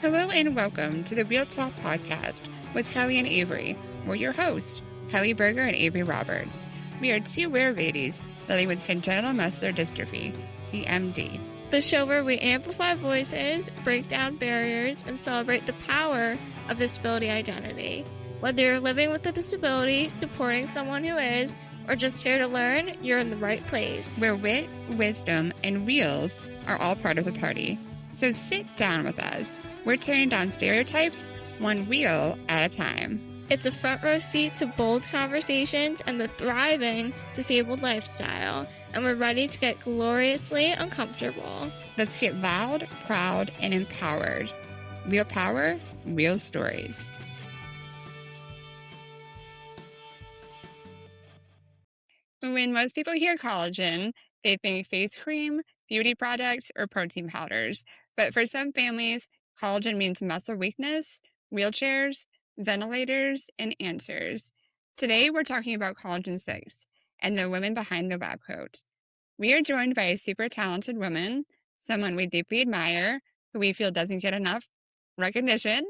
Hello and welcome to the Real Talk podcast with Kelly and Avery. We're your hosts, Kelly Berger and Avery Roberts. We are two rare ladies living with congenital muscular dystrophy, CMD. The show where we amplify voices, break down barriers, and celebrate the power of disability identity. Whether you're living with a disability, supporting someone who is, or just here to learn, you're in the right place. Where wit, wisdom, and reels are all part of the party. So sit down with us. We're tearing down stereotypes, one reel at a time. It's a front row seat to bold conversations and the thriving disabled lifestyle, and we're ready to get gloriously uncomfortable. Let's get loud, proud, and empowered. Real power, real stories. When most people hear collagen, they think face cream, beauty products, or protein powders. But for some families, collagen means muscle weakness, wheelchairs, ventilators, and answers. Today, we're talking about Collagen VI and the women behind the lab coat. We are joined by a super talented woman, someone we deeply admire, who we feel doesn't get enough recognition.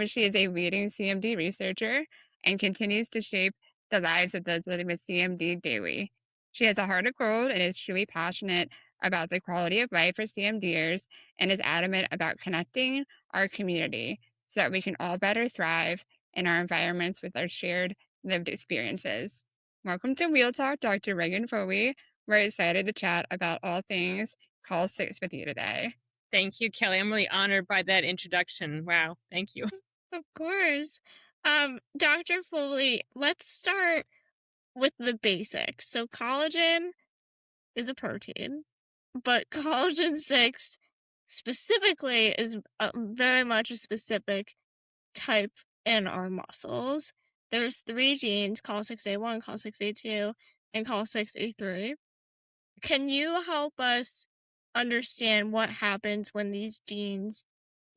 She is a leading CMD researcher and continues to shape the lives of those living with CMD daily. She has a heart of gold and is truly passionate about the quality of life for CMDers and is adamant about connecting our community so that we can all better thrive in our environments with our shared lived experiences. Welcome to Real Talk, Dr. Reghan Foley. We're excited to chat about all things Call 6 with you today. Thank you, Kelly. I'm really honored by that introduction. Wow. Thank you. Of course. Dr. Foley, let's start with the basics. So collagen is a protein, but collagen 6 specifically is very much a specific type in our muscles. There's 3 genes, COL6A1, COL6A2, and COL6A3. Can you help us understand what happens when these genes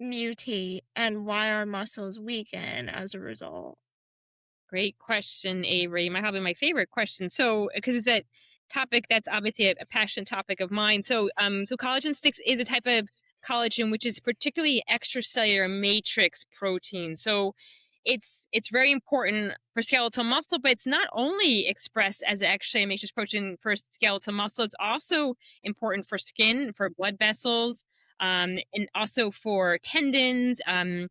mutate and why our muscles weaken as a result? Great question, Avery. Probably my favorite question. So, because it's a topic that's obviously a passionate topic of mine. So collagen 6 is a type of collagen which is particularly extracellular matrix protein. So, it's very important for skeletal muscle, but it's not only expressed as an extracellular matrix protein for skeletal muscle. It's also important for skin, for blood vessels, and also for tendons, and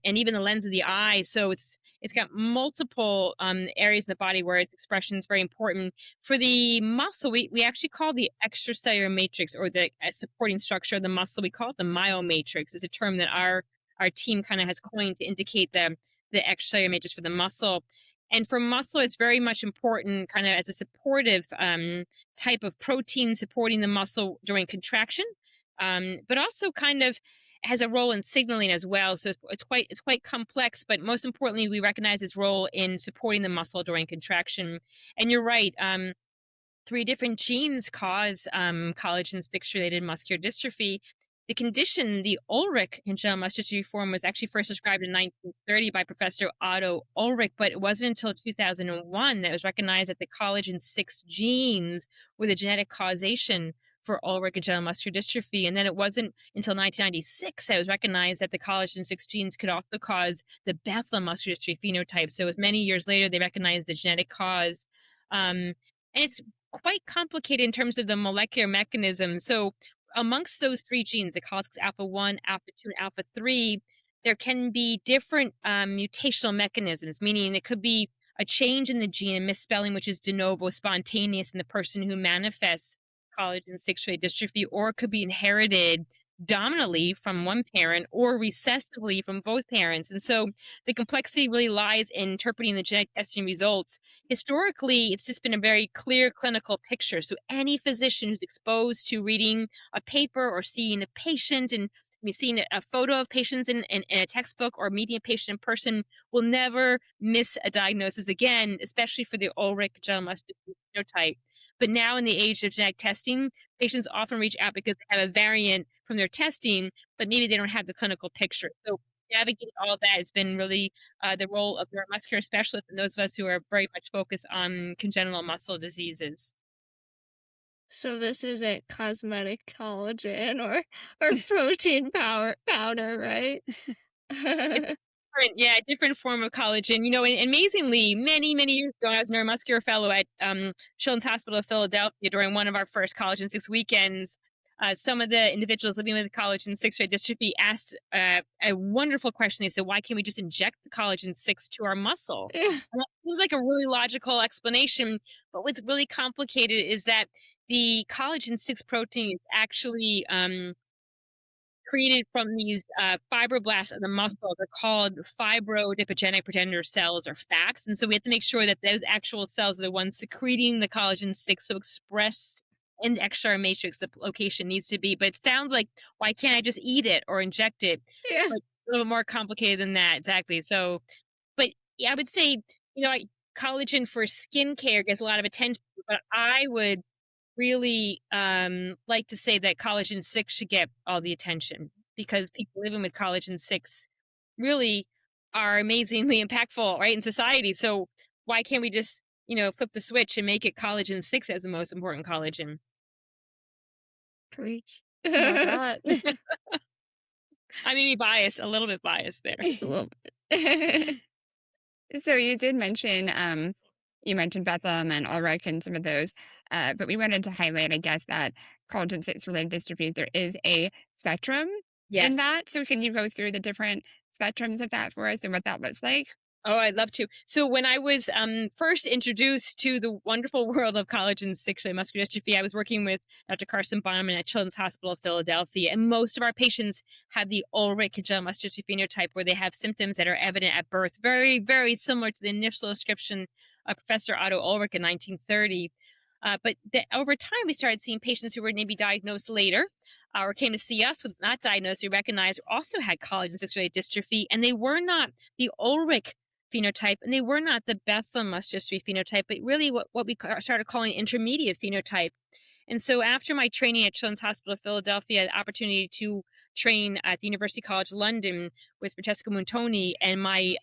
even the lens of the eye. So it's got multiple areas in the body where its expression is very important. For the muscle, we actually call the extracellular matrix, or the supporting structure of the muscle, we call it the myomatrix. It's a term that our team kind of has coined to indicate the extracellular matrix for the muscle. And for muscle, it's very much important kind of as a supportive type of protein supporting the muscle during contraction, but also kind of has a role in signaling as well. So it's quite complex, but most importantly, we recognize its role in supporting the muscle during contraction. And you're right. 3 different genes cause collagen VI-related muscular dystrophy. The condition, the Ullrich congenital muscular dystrophy form, was actually first described in 1930 by Professor Otto Ullrich, but it wasn't until 2001 that it was recognized that the collagen 6 genes were the genetic causation for Ullrich congenital muscular dystrophy. And then it wasn't until 1996 that it was recognized that the collagen 6 genes could also cause the Bethlem muscular dystrophy phenotype. So it was many years later they recognized the genetic cause. And it's quite complicated in terms of the molecular mechanism. So amongst those 3 genes, the COL6 alpha 1, alpha 2, and alpha 3, there can be different mutational mechanisms, meaning it could be a change in the gene, a misspelling, which is de novo, spontaneous in the person who manifests collagen VI-related dystrophy, or it could be inherited dominantly from one parent or recessively from both parents. And so the complexity really lies in interpreting the genetic testing results. Historically, it's just been a very clear clinical picture. So any physician who's exposed to reading a paper or seeing a patient and seeing a photo of patients in a textbook or meeting a patient in person will never miss a diagnosis again, especially for the Ullrich congenital muscular phenotype. But now in the age of genetic testing, patients often reach out because they have a variant from their testing, but maybe they don't have the clinical picture. So navigating all that has been really the role of neuromuscular specialists and those of us who are very much focused on congenital muscle diseases. So this isn't cosmetic collagen or protein powder, right? Yeah, different form of collagen. And amazingly, many, many years ago, I was a neuromuscular fellow at Children's Hospital of Philadelphia during one of our first Collagen 6 weekends. Some of the individuals living with collagen 6-related dystrophy asked a wonderful question. They said, "Why can't we just inject the collagen 6 to our muscle?" Yeah. And that seems like a really logical explanation, but what's really complicated is that the collagen 6 protein is actually created from these fibroblasts of the muscle. They're called fibrodipogenic progenitor cells, or FACs. And so we have to make sure that those actual cells are the ones secreting the collagen 6, so expressed in the extracellular matrix the location needs to be. But it sounds like, why can't I just eat it or inject it? Yeah. But a little more complicated than that, exactly. So, but yeah, I would say, collagen for skincare gets a lot of attention, but I would really like to say that collagen 6 should get all the attention, because people living with collagen 6 really are amazingly impactful, right, in society. So why can't we just, flip the switch and make it collagen 6 as the most important collagen? Preach. Love that. I may be biased, a little bit biased there. Just a little bit. So you did mention, you mentioned Bethlem and Ullrich and some of those, but we wanted to highlight, I guess, that collagen 6 related dystrophies, there is a spectrum in Yes. that. So can you go through the different spectrums of that for us and what that looks like? Oh, I'd love to. So when I was first introduced to the wonderful world of collagen 6 muscular dystrophy, I was working with Dr. Carson Bonneman at Children's Hospital of Philadelphia, and most of our patients had the Ullrich congenital muscular dystrophy phenotype, where they have symptoms that are evident at birth, very, very similar to the initial description of Professor Otto Ullrich in 1930. But over time, we started seeing patients who were maybe diagnosed later, or came to see us with not diagnosed, we recognized also had collagen 6-related dystrophy, and they were not the Ullrich phenotype, and they were not the Bethlem muscular dystrophy phenotype, but really what we started calling intermediate phenotype. And so after my training at Children's Hospital of Philadelphia, I had the opportunity to train at the University College London with Francesco Montoni, and my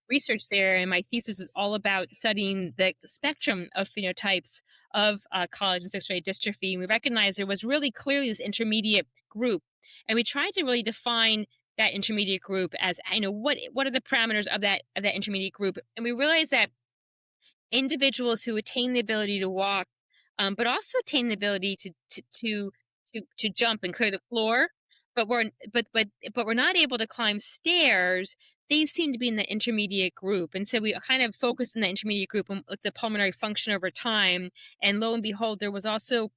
research there and my thesis was all about studying the spectrum of phenotypes of collagen 6-related dystrophy. And we recognized there was really clearly this intermediate group, and we tried to really define that intermediate group as, what are the parameters of that intermediate group. And we realized that individuals who attain the ability to walk, but also attain the ability to jump and clear the floor, but we're not able to climb stairs. They seem to be in the intermediate group, and so we kind of focused on the intermediate group and looked at the pulmonary function over time. And lo and behold, there was also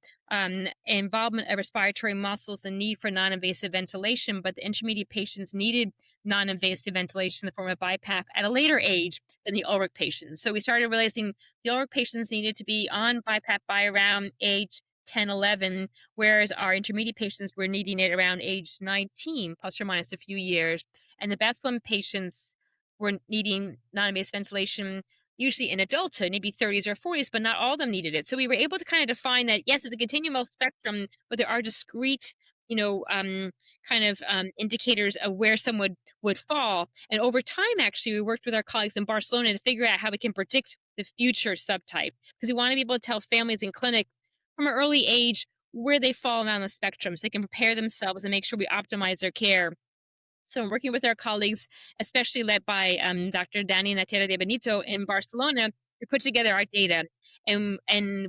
involvement of respiratory muscles and need for non-invasive ventilation, but the intermediate patients needed non-invasive ventilation in the form of BiPAP at a later age than the Ullrich patients. So we started realizing the Ullrich patients needed to be on BiPAP by around age 10, 11, whereas our intermediate patients were needing it around age 19, plus or minus a few years. And the Bethlem patients were needing non-invasive ventilation usually in adulthood, maybe 30s or 40s, but not all of them needed it. So we were able to kind of define that, yes, it's a continuum spectrum, but there are discrete, indicators of where someone would fall. And over time, actually, we worked with our colleagues in Barcelona to figure out how we can predict the future subtype, because we want to be able to tell families in clinic from an early age where they fall down the spectrum, so they can prepare themselves and make sure we optimize their care. So working with our colleagues, especially led by Dr. Dani Natera de Benito in Barcelona, we put together our data. And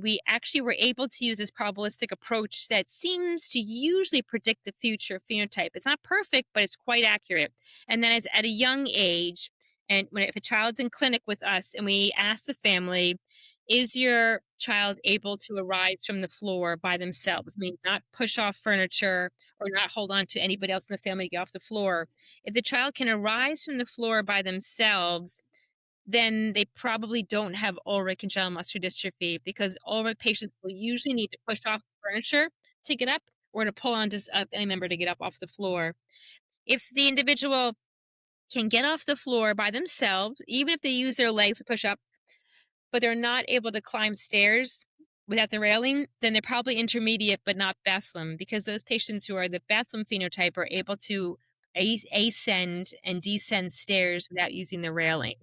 we actually were able to use this probabilistic approach that seems to usually predict the future phenotype. It's not perfect, but it's quite accurate. And then as at a young age, and if a child's in clinic with us and we ask the family, is your child able to arise from the floor by themselves, meaning not push off furniture or not hold on to anybody else in the family to get off the floor? If the child can arise from the floor by themselves, then they probably don't have Ullrich congenital muscular dystrophy, because Ullrich patients will usually need to push off furniture to get up or to pull on just any member to get up off the floor. If the individual can get off the floor by themselves, even if they use their legs to push up, but they're not able to climb stairs without the railing, then they're probably intermediate but not Bethlem, because those patients who are the Bethlem phenotype are able to ascend and descend stairs without using the railing.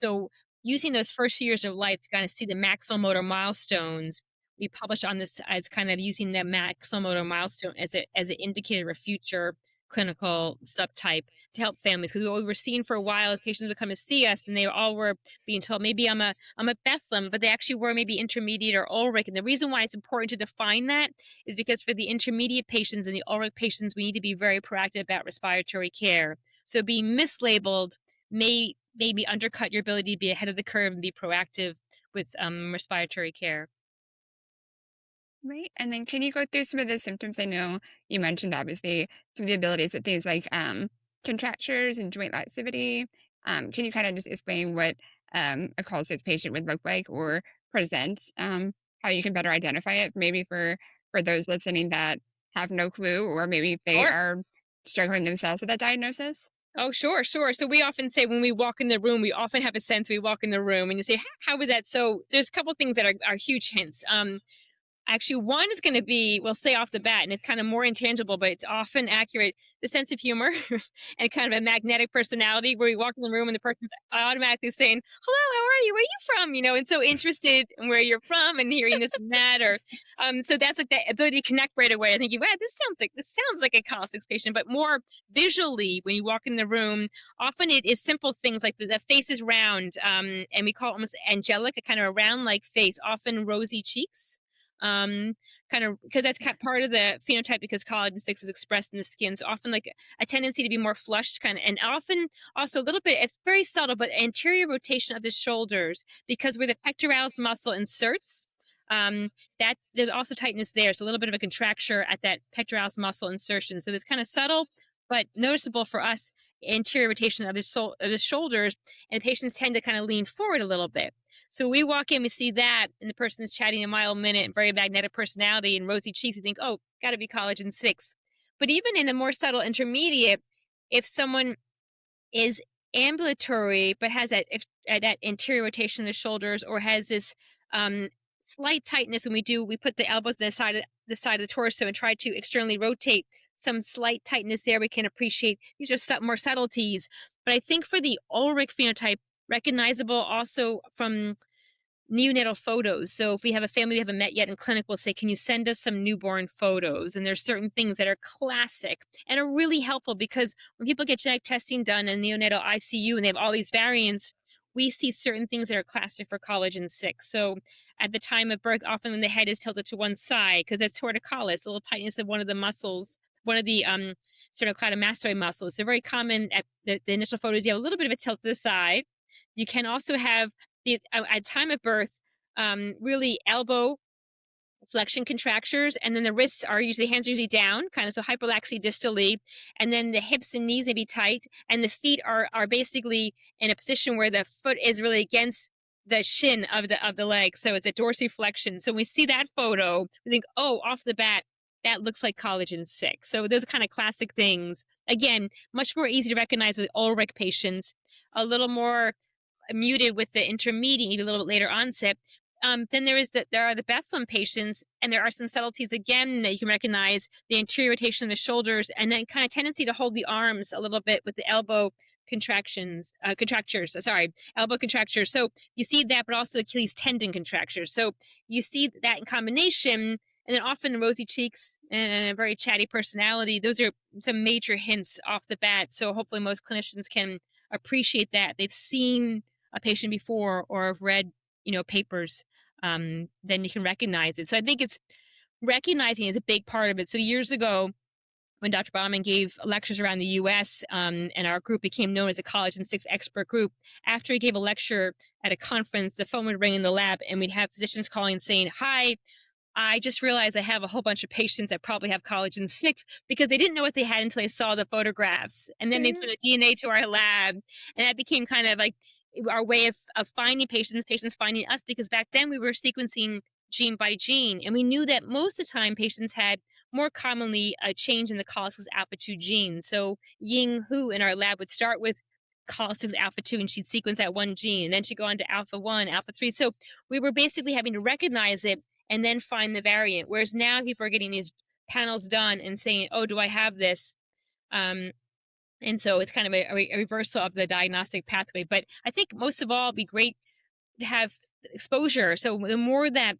So using those first years of life to kind of see the maximal motor milestones, we published on this as kind of using the maxillary milestone as an indicator of future clinical subtype to help families, because what we were seeing for a while as patients would come to see us and they all were being told maybe I'm a Bethlem, but they actually were maybe intermediate or Ullrich. And the reason why it's important to define that is because for the intermediate patients and the Ullrich patients, we need to be very proactive about respiratory care. So being mislabeled may maybe undercut your ability to be ahead of the curve and be proactive with respiratory care. Right. And then can you go through some of the symptoms? I know you mentioned obviously some of the abilities, but things like contractures and joint laxity. Can you kind of just explain what a col6 patient would look like or present? How you can better identify it, maybe for those listening that have no clue, or maybe they Sure. are struggling themselves with that diagnosis. Oh, sure. So we often say when we walk in the room, we often have a sense we walk in the room and you say, how was that? So there's a couple things that are huge hints. Actually, one is going to be, we'll say off the bat, and it's kind of more intangible, but it's often accurate, the sense of humor and kind of a magnetic personality where you walk in the room and the person's automatically saying, hello, how are you? Where are you from? And so interested in where you're from and hearing this and that. Or so that's like that ability to connect right away. I think, wow, this sounds like a col6 patient, but more visually when you walk in the room, often it is simple things like the face is round, and we call it almost angelic, a kind of a round like face, often rosy cheeks. Kind of because that's part of the phenotype, because collagen 6 is expressed in the skin. So often like a tendency to be more flushed kind of, and often also a little bit, it's very subtle, but anterior rotation of the shoulders, because where the pectoralis muscle inserts, that there's also tightness there. So a little bit of a contracture at that pectoralis muscle insertion. So it's kind of subtle, but noticeable for us, anterior rotation of the shoulders, and patients tend to kind of lean forward a little bit. So we walk in, we see that, and the person's chatting a mile a minute, very magnetic personality and rosy cheeks. We think, oh, got to be collagen 6. But even in a more subtle intermediate, if someone is ambulatory but has that anterior rotation of the shoulders, or has this slight tightness when we put the elbows to the side of the torso and try to externally rotate, some slight tightness there, we can appreciate. These are more subtleties. But I think for the Ullrich phenotype, recognizable also from neonatal photos. So if we have a family we haven't met yet in clinic, we'll say, can you send us some newborn photos? And there's certain things that are classic and are really helpful, because when people get genetic testing done in neonatal ICU and they have all these variants, we see certain things that are classic for collagen 6. So at the time of birth, often when the head is tilted to one side, because that's torticollis, a little tightness of one of the muscles, one of the sternocleidomastoid muscles. So very common at the initial photos, you have a little bit of a tilt to the side. You can also have at time of birth, really elbow flexion contractures, and then the wrists are usually, hands are usually down, kind of so hyperlaxy distally, and then the hips and knees may be tight, and the feet are basically in a position where the foot is really against the shin of the leg, so it's a dorsiflexion. So when we see that photo, we think, oh, off the bat, that looks like collagen 6. So those are kind of classic things. Again, much more easy to recognize with Ullrich patients, a little more muted with the intermediate, a little bit later onset. Then there are the Bethlem patients, and there are some subtleties again that you can recognize, the anterior rotation of the shoulders, and then kind of tendency to hold the arms a little bit with the elbow elbow contractures. So you see that, but also Achilles tendon contractures. So you see that in combination, and then often rosy cheeks and a very chatty personality. Those are some major hints off the bat. So hopefully most clinicians can appreciate that. They've seen a patient before or have read, papers, then you can recognize it. So I think it's recognizing is a big part of it. So years ago, when Dr. Bauman gave lectures around the U.S., and our group became known as a collagen 6 expert group, after he gave a lecture at a conference, the phone would ring in the lab, and we'd have physicians calling saying, hi, I just realized I have a whole bunch of patients that probably have collagen 6, because they didn't know what they had until they saw the photographs. And then they'd send the DNA to our lab. And that became kind of like our way of finding patients finding us, because back then we were sequencing gene by gene. And we knew that most of the time patients had more commonly a change in the col6 alpha 2 gene. So Ying Hu in our lab would start with col6 alpha 2, and she'd sequence that one gene. And then she'd go on to alpha 1, alpha 3. So we were basically having to recognize it and then find the variant. Whereas now people are getting these panels done and saying, oh, do I have this? And so it's kind of a reversal of the diagnostic pathway. But I think most of all, it'd be great to have exposure. So the more that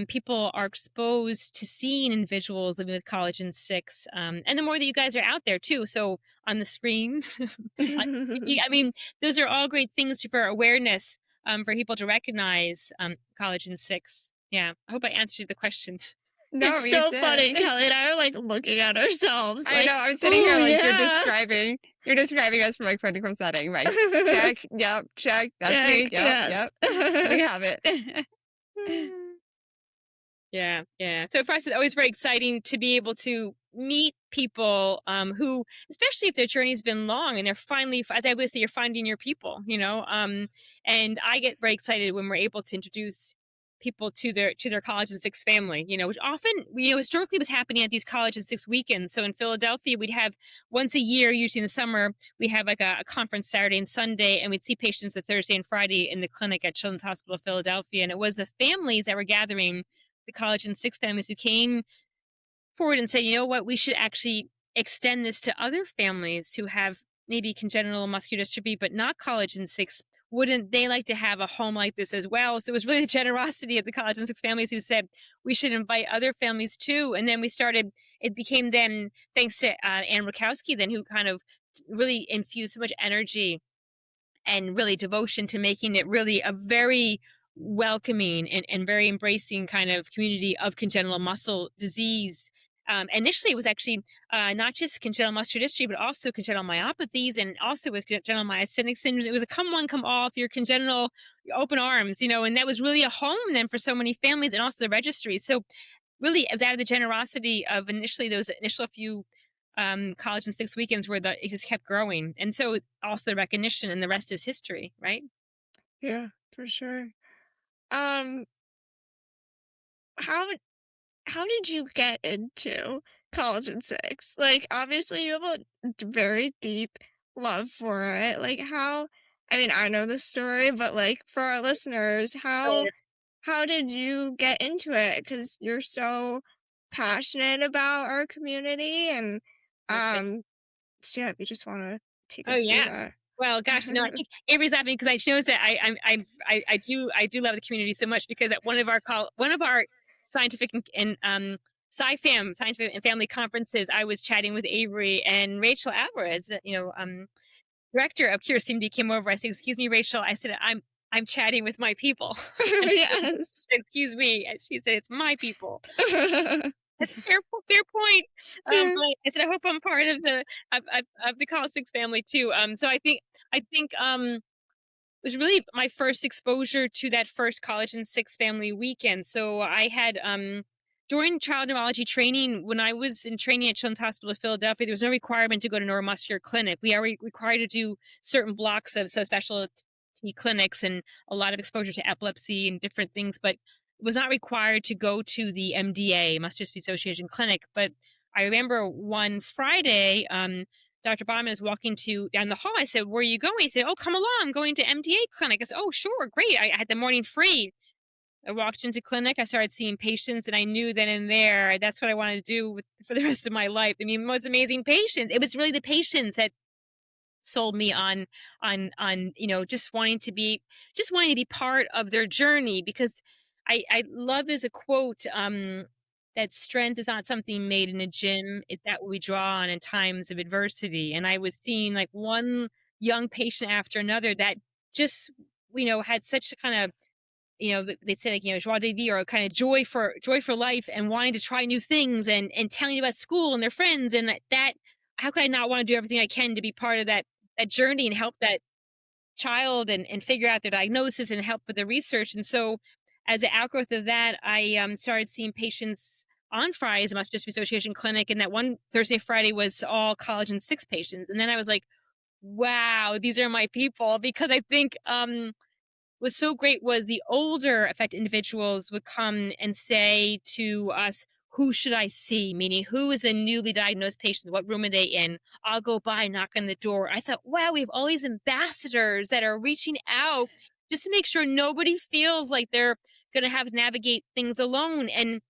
people are exposed to seeing individuals living with collagen 6. And the more that you guys are out there too. So on the screen, on TV, I mean, those are all great things for awareness, for people to recognize collagen 6. Yeah, I hope I answered the question. No, It's you so did. funny. Kelly and I are like looking at ourselves. I Like, know. I'm sitting here "Ooh, like yeah." you're describing us from a clinical setting. Like, check, yep, check, that's me, Check, yep, yes. yep. We have it. Yeah, yeah. So for us, it's always very exciting to be able to meet people who, especially if their journey's been long and they're finally, as I always say, you're finding your people, you know. And I get very excited when we're able to introduce people to their collagen 6 family, you know, which often, you know, historically was happening at these collagen 6 weekends. So in Philadelphia, we'd have once a year, usually in the summer, we have like a conference Saturday and Sunday, and we'd see patients the Thursday and Friday in the clinic at Children's Hospital of Philadelphia. And it was the families that were gathering, the collagen 6 families, who came forward and said, you know what, we should actually extend this to other families who have maybe congenital muscular dystrophy, but not collagen 6. Wouldn't they like to have a home like this as well? So it was really the generosity of the collagen 6 families who said we should invite other families too. And then we started, it became then, thanks to Ann Rakowski, then, who kind of really infused so much energy and really devotion to making it really a very welcoming and very embracing kind of community of congenital muscle disease. Initially, it was actually not just congenital muscular dystrophy, but also congenital myopathies, and also with congenital myasthenic syndrome. It was a come one, come all. If you're congenital, open arms, you know, and that was really a home then for so many families, and also the registry. So really, it was out of the generosity of initially those initial few collagen 6 weekends where it just kept growing. And so also the recognition, and the rest is history, right? Yeah, for sure. Um, how how did you get into Collagen VI? Like, obviously, you have a very deep love for it. Like, how? I mean, I know the story, but like for our listeners, how did you get into it? Because you're so passionate about our community, and Perfect. so yeah, if you just want to take Oh us through yeah. that. Well, gosh, no, I think Avery's laughing because I shows that I do love the community so much, because at one of our scientific and scientific and family conferences, I was chatting with Avery, and Rachel Alvarez, director of Cure CMD, came over. I said, "Excuse me, Rachel." I said, I'm chatting with my people." And she Yes. said, "Excuse me." And she said, "It's my people." That's fair point. Yeah. But I said, I hope I'm part of the Call Six family too. So I think it was really my first exposure to that first Collagen 6 family weekend. So I had during child neurology training, when I was in training at Children's Hospital of Philadelphia, there was no requirement to go to neuromuscular clinic. We are required to do certain blocks of specialty clinics and a lot of exposure to epilepsy and different things, but was not required to go to the MDA, Muscular Dystrophy Association clinic. But I remember one Friday, Dr. Bauman is walking down the hall. I said, "Where are you going?" He said, "Oh, come along. I'm going to MDA clinic." I said, "Oh, sure. Great." I had the morning free. I walked into clinic. I started seeing patients, and I knew then and there that's what I wanted to do for the rest of my life. I mean, most amazing patients. It was really the patients that sold me on just wanting to be part of their journey, because I love, there's a quote that strength is not something made in a gym, it's that we draw on in times of adversity. And I was seeing like one young patient after another that just had such a kind of, they say, like, joie de vivre, or kind of joy for life, and wanting to try new things, and telling you about school and their friends, and that how could I not want to do everything I can to be part of that journey and help that child, and figure out their diagnosis and help with the research. And so as an outgrowth of that, I started seeing patients on Fridays at Muscular Dystrophy Association clinic, and that one Thursday, Friday was all Collagen 6 patients. And then I was like, wow, these are my people. Because I think was so great was the older affected individuals would come and say to us, "Who should I see?" Meaning, who is the newly diagnosed patient? What room are they in? I'll go by, knock on the door. I thought, wow, we have all these ambassadors that are reaching out just to make sure nobody feels like they're going to have to navigate things alone. And,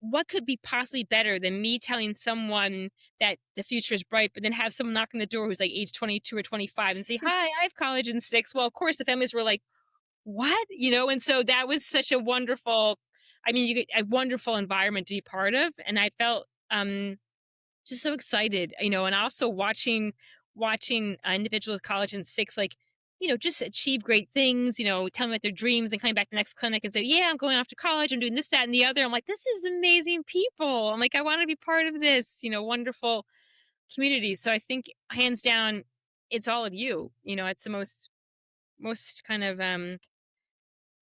what could be possibly better than me telling someone that the future is bright, but then have someone knock on the door who's like age 22 or 25 and say, "Hi, I have collagen 6." Well, of course, the families were like, what? And so that was such a wonderful, I mean, a wonderful environment to be part of. And I felt, just so excited, and also watching individuals collagen six, like, just achieve great things, tell them about their dreams and coming back to the next clinic and say, yeah, I'm going off to college, I'm doing this, that, and the other. I'm like, this is amazing people. I'm like, I want to be part of this, wonderful community. So I think hands down, it's all of you. It's the most kind of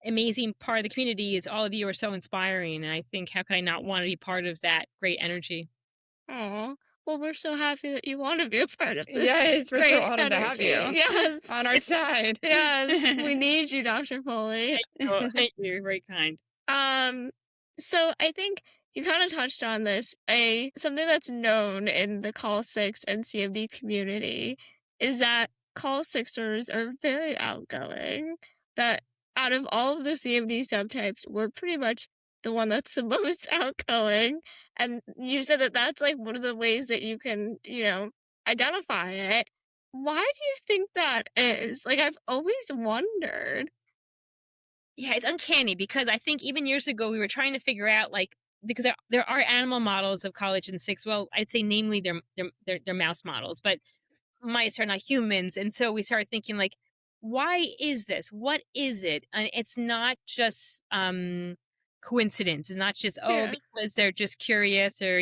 amazing part of the community is all of you are so inspiring. And I think, how could I not want to be part of that great energy? Aw. Well, we're so happy that you want to be a part of this Yes, we're so great honored to have energy. you Yes. on our side. Yes. We need you, Dr. Foley. Thank you. You're very kind. So I think you kind of touched on this. Something that's known in the Call Six and CMD community is that Call Sixers are very outgoing. That out of all of the CMD subtypes, we're pretty much the one that's the most outgoing. And you said that that's like one of the ways that you can, identify it. Why do you think that is? Like, I've always wondered. Yeah, it's uncanny because I think even years ago we were trying to figure out, like, because there are animal models of collagen six. Well, I'd say namely they're mouse models, but mice are not humans, and so we started thinking, like, why is this? What is it? And it's not just coincidence. It's not just, oh, Yeah. because they're just curious, or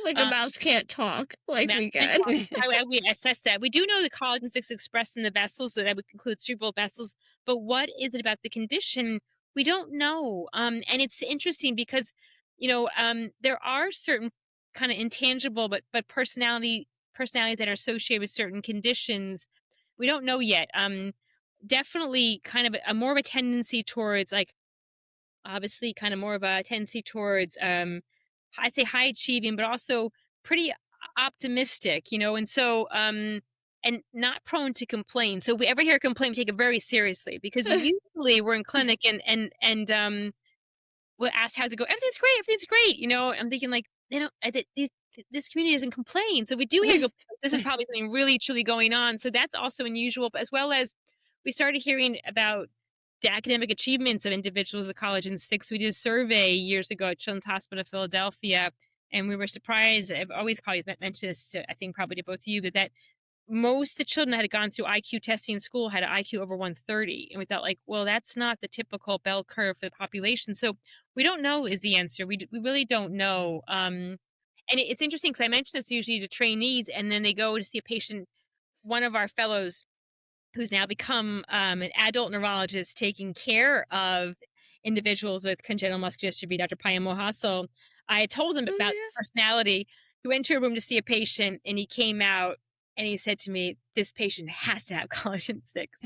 Like a mouse can't talk like mouse we can't can. talk. We assess that. We do know the collagen six expressed in the vessels, so that would include cerebral vessels. But what is it about the condition? We don't know. And it's interesting because, there are certain kind of intangible, but personalities that are associated with certain conditions. We don't know yet. Definitely kind of a more of a tendency towards, like, obviously kind of more of a tendency towards, I'd say high achieving, but also pretty optimistic, and so and not prone to complain. So if we ever hear a complaint, we take it very seriously, because usually we're in clinic and we'll ask, how's it go? Everything's great. I'm thinking, like, they don't, this community doesn't complain. So if we do hear this is probably something really truly going on. So that's also unusual, as well as we started hearing about the academic achievements of individuals at Collagen Six. We did a survey years ago at Children's Hospital of Philadelphia, and we were surprised. I've always mentioned this to, I think, probably to both of you, that most of the children that had gone through IQ testing in school had an IQ over 130. And we thought, like, well, that's not the typical bell curve for the population. So we don't know is the answer. We really don't know. And it's interesting because I mention this usually to trainees, and then they go to see a patient. One of our fellows, who's now become an adult neurologist taking care of individuals with congenital muscular dystrophy, Dr. Payam Mohasal, I had told him about personality. He went to a room to see a patient, and he came out and he said to me, "This patient has to have collagen six."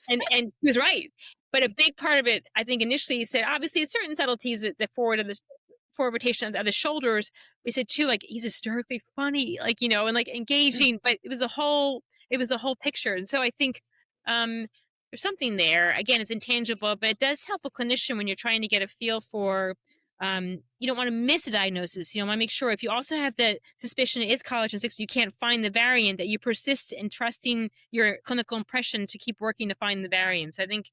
and he was right. But a big part of it, I think, initially, he said, obviously, certain subtleties that the forward rotation of the shoulders. We said too, like, he's hysterically funny, like, and like engaging, but it was the whole picture. And so I think there's something there. Again, it's intangible, but it does help a clinician when you're trying to get a feel for, you don't want to miss a diagnosis. You want to make sure, if you also have the suspicion it is collagen six, you can't find the variant, that you persist in trusting your clinical impression to keep working to find the variant. So I think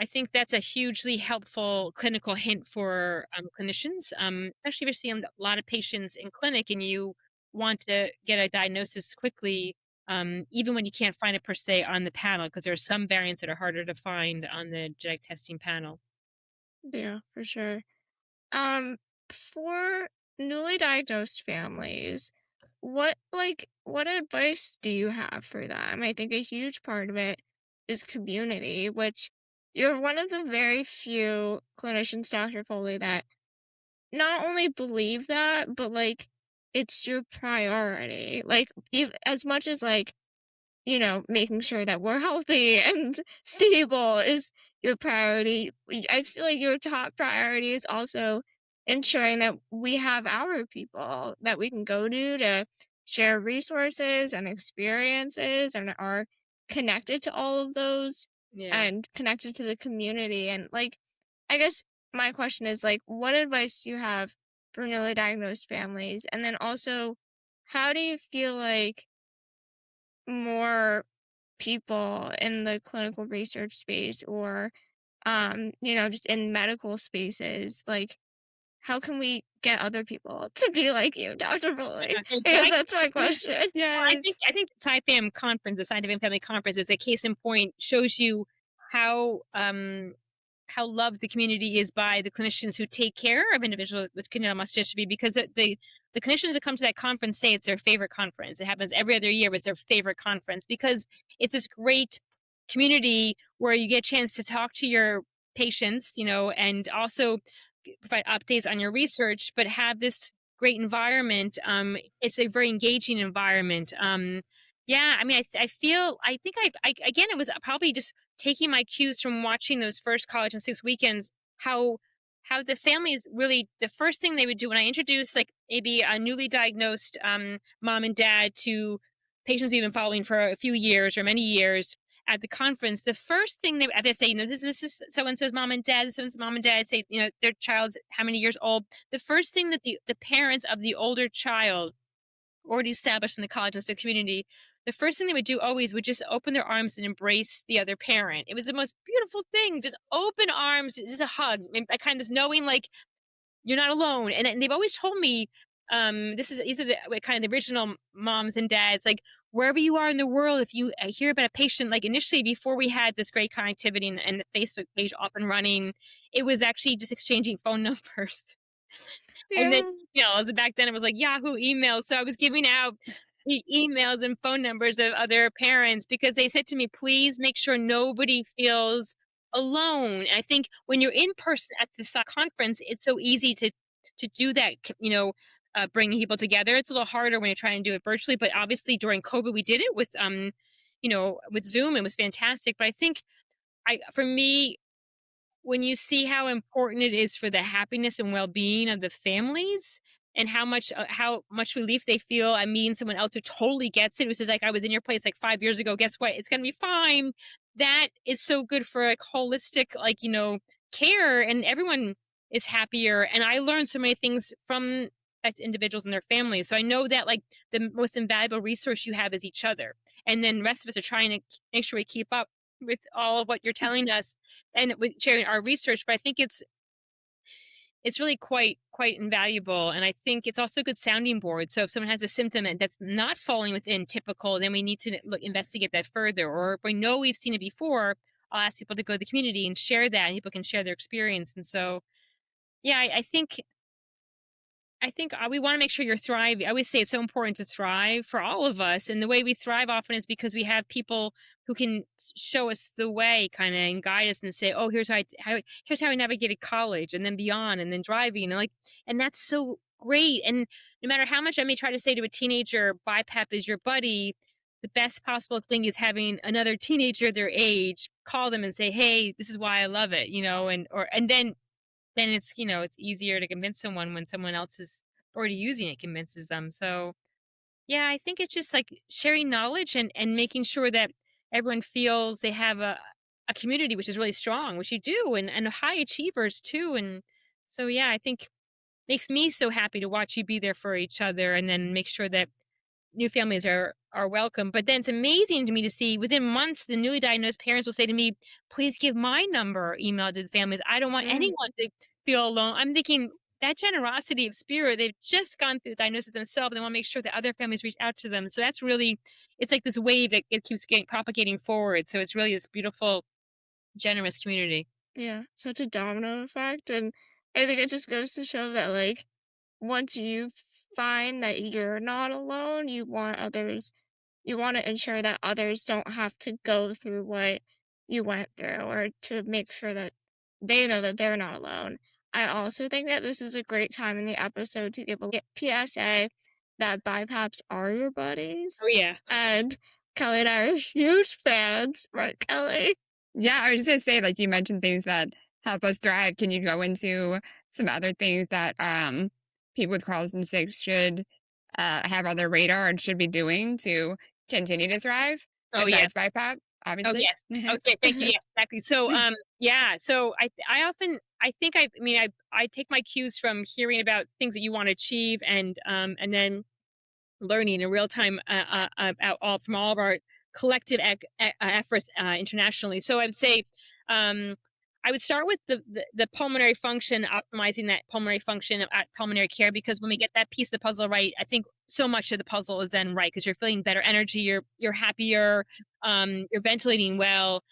I think that's a hugely helpful clinical hint for clinicians, especially if you're seeing a lot of patients in clinic and you want to get a diagnosis quickly, even when you can't find it per se on the panel, because there are some variants that are harder to find on the genetic testing panel. Yeah, for sure. For newly diagnosed families, what advice do you have for them? I think a huge part of it is community, which you're one of the very few clinicians, Dr. Foley, that not only believe that, but like it's your priority. Like, as much as like, making sure that we're healthy and stable is your priority. I feel like your top priority is also ensuring that we have our people that we can go to share resources and experiences and are connected to all of those Yeah. and connected to the community. And like, I guess my question is, like, what advice do you have for newly diagnosed families? And then also, how do you feel like more people in the clinical research space or, just in medical spaces, like, how can we get other people to be like you, Dr. Foley? Because Exactly. that's my question. Well, I think Yes. the SciFam conference, the Scientific Family Conference, is a case in point. Shows you how loved the community is by the clinicians who take care of individuals with congenital muscular dystrophy, because the clinicians who come to that conference say it's their favorite conference. It happens every other year, but it's their favorite conference because it's this great community where you get a chance to talk to your patients, and also provide updates on your research, but have this great environment. It's a very engaging environment. Yeah, I mean, I think again, it was probably just taking my cues from watching those first Collagen VI weekends, how the families really, the first thing they would do when I introduced like maybe a newly diagnosed mom and dad to patients we've been following for a few years or many years at the conference, the first thing they say, this is so and so's mom and dad, so and so's mom and dad, say, their child's how many years old. The first thing that the parents of the older child already established in the Collagen VI community, the first thing they would do always would just open their arms and embrace the other parent. It was the most beautiful thing, just open arms, just a hug, and kind of this knowing like you're not alone. And they've always told me, these are the kind of the original moms and dads, like wherever you are in the world, if you hear about a patient, like initially before we had this great connectivity and the Facebook page up and running, it was actually just exchanging phone numbers. And then, Yeah. as back then it was like Yahoo emails. So I was giving out the emails and phone numbers of other parents because they said to me, please make sure nobody feels alone. And I think when you're in person at this conference, it's so easy to do that, bringing people together. It's a little harder when you're trying to do it virtually, but obviously during COVID, we did it with, with Zoom. It was fantastic. But I think for me, when you see how important it is for the happiness and well-being of the families and how much relief they feel at meeting someone else who totally gets it, who says like, I was in your place like 5 years ago, guess what, it's going to be fine. That is so good for like holistic, like, care, and everyone is happier. And I learned so many things from individuals and their families. So I know that like the most invaluable resource you have is each other. And then the rest of us are trying to make sure we keep up with all of what you're telling us and with sharing our research. But I think it's really quite invaluable, and I think it's also a good sounding board. So if someone has a symptom that's not falling within typical, then we need to investigate that further. Or if we know we've seen it before, I'll ask people to go to the community and share that, and people can share their experience. And so, yeah, I think we want to make sure you're thriving. I always say it's so important to thrive for all of us. And the way we thrive often is because we have people who can show us the way kind of and guide us and say, oh, here's here's how I navigated college and then beyond and then driving. And that's so great. And no matter how much I may try to say to a teenager, BiPAP is your buddy, the best possible thing is having another teenager their age call them and say, hey, this is why I love it, and then it's it's easier to convince someone when someone else is already using it convinces them. So yeah, I think it's just like sharing knowledge and making sure that everyone feels they have a community which is really strong, which you do, and high achievers too. And so yeah, I think makes me so happy to watch you be there for each other and then make sure that new families are welcome. But then it's amazing to me to see within months the newly diagnosed parents will say to me, please give my number or email to the families. I don't want anyone to feel alone. I'm thinking that generosity of spirit, they've just gone through the diagnosis themselves. They want to make sure that other families reach out to them. So that's really, it's like this wave that it keeps propagating forward. So it's really this beautiful, generous community. Yeah, such a domino effect. And I think it just goes to show that, like, once you find that you're not alone, you want to ensure that others don't have to go through what you went through or to make sure that they know that they're not alone. I also think that this is a great time in the episode to give a PSA that BiPAPs are your Oh buddies. yeah. And Kelly and I are huge fans, right, Kelly? Yeah, I was just gonna say, like you mentioned things that help us thrive. Can you go into some other things that people with collagen six should have on their radar and should be doing to continue to thrive Oh yeah. besides BiPAP, Oh obviously? yes. Okay. Thank you. Yes, exactly. So, yeah. So I often, I mean, I take my cues from hearing about things that you want to achieve and then learning in real time, all from all of our collective efforts internationally. So I'd say I would start with the pulmonary function, optimizing that pulmonary function at pulmonary care, because when we get that piece of the puzzle right, I think so much of the puzzle is then right, because you're feeling better energy, you're happier, you're ventilating well,